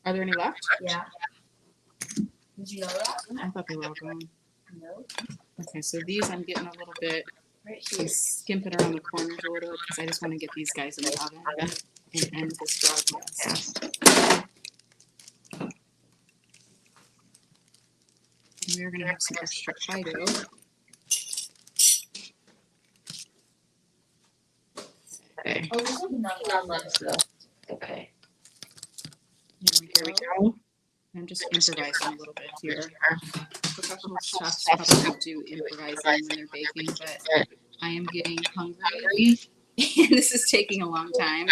Speaker 3: Are there any left?
Speaker 4: yeah. Did you know that?
Speaker 3: I thought they were all gone.
Speaker 4: No.
Speaker 3: Okay, so these I'm getting a little bit,
Speaker 4: Right
Speaker 3: I'm
Speaker 4: here.
Speaker 3: skimping around the corners a little because I just want to get these guys in the oven and end this broadcast. We're going to have some extra pie dough. Okay,
Speaker 4: Oh, there's another one though. Okay.
Speaker 3: here we go. I'm just improvising a little bit here. Professional chefs probably do improvising when they're baking, but I am getting hungry and this is taking a long time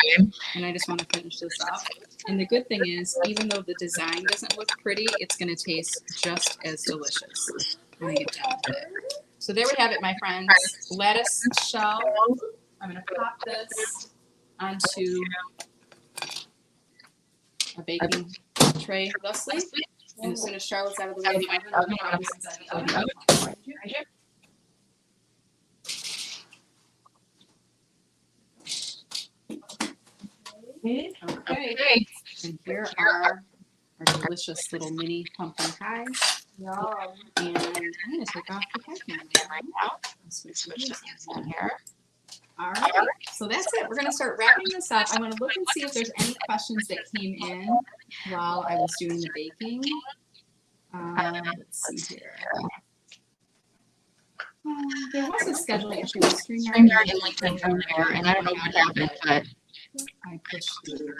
Speaker 3: and I just want to finish this up. And the good thing is, even though the design doesn't look pretty, it's going to taste just as delicious when I get done with it. So there we have it, my friends. Lettuce shell. I'm going to pop this onto a baking tray thusly. And as soon as Charlotte's out of the way, the oven, I'm going to put this inside the oven. Okay. And here are our delicious little mini pumpkin pies.
Speaker 4: Yum.
Speaker 3: And I'm going to take off the packing right now. Switch these on here. All right. So that's it. We're going to start wrapping this up. I'm going to look and see if there's any questions that came in while I was doing the baking. Let's see here. There was a scheduling issue with StreamYard and LinkedIn earlier, and I don't know what happened, but I pushed through.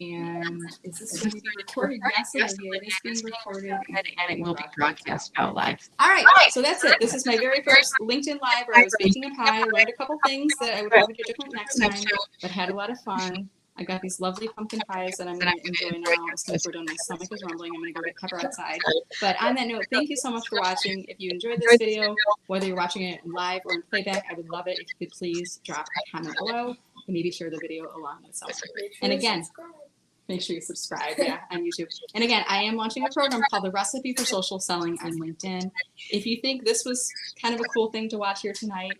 Speaker 3: And is this going to be recorded? Yes, it is. It is being recorded, and it will be broadcast out live. All right, so that's it. This is my very first LinkedIn Live where I was baking a pie. Learned a couple things that I would probably do different next time, but had a lot of fun. I got these lovely pumpkin pies that I'm going to enjoy now. As soon as we're done, my stomach is rumbling. I'm going to go get Pepper outside. But on that note, thank you so much for watching. If you enjoyed this video, whether you're watching it live or in playback, I would love it if you could please drop a comment below and maybe share the video along with someone. And again, make sure you subscribe, on YouTube. And again, I am launching a program called The Recipe for Social Selling on LinkedIn. If you think this was kind of a cool thing to watch here tonight,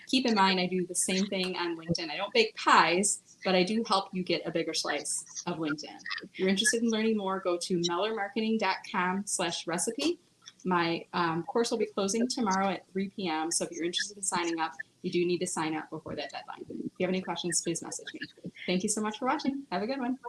Speaker 3: keep in mind I do the same thing on LinkedIn. I don't bake pies, but I do help you get a bigger slice of LinkedIn. If you're interested in learning more, go to mellermarketing.com/recipe. My course will be closing tomorrow at 3 p.m. So if you're interested in signing up, you do need to sign up before that deadline. If you have any questions, please message me. Thank you so much for watching. Have a good one.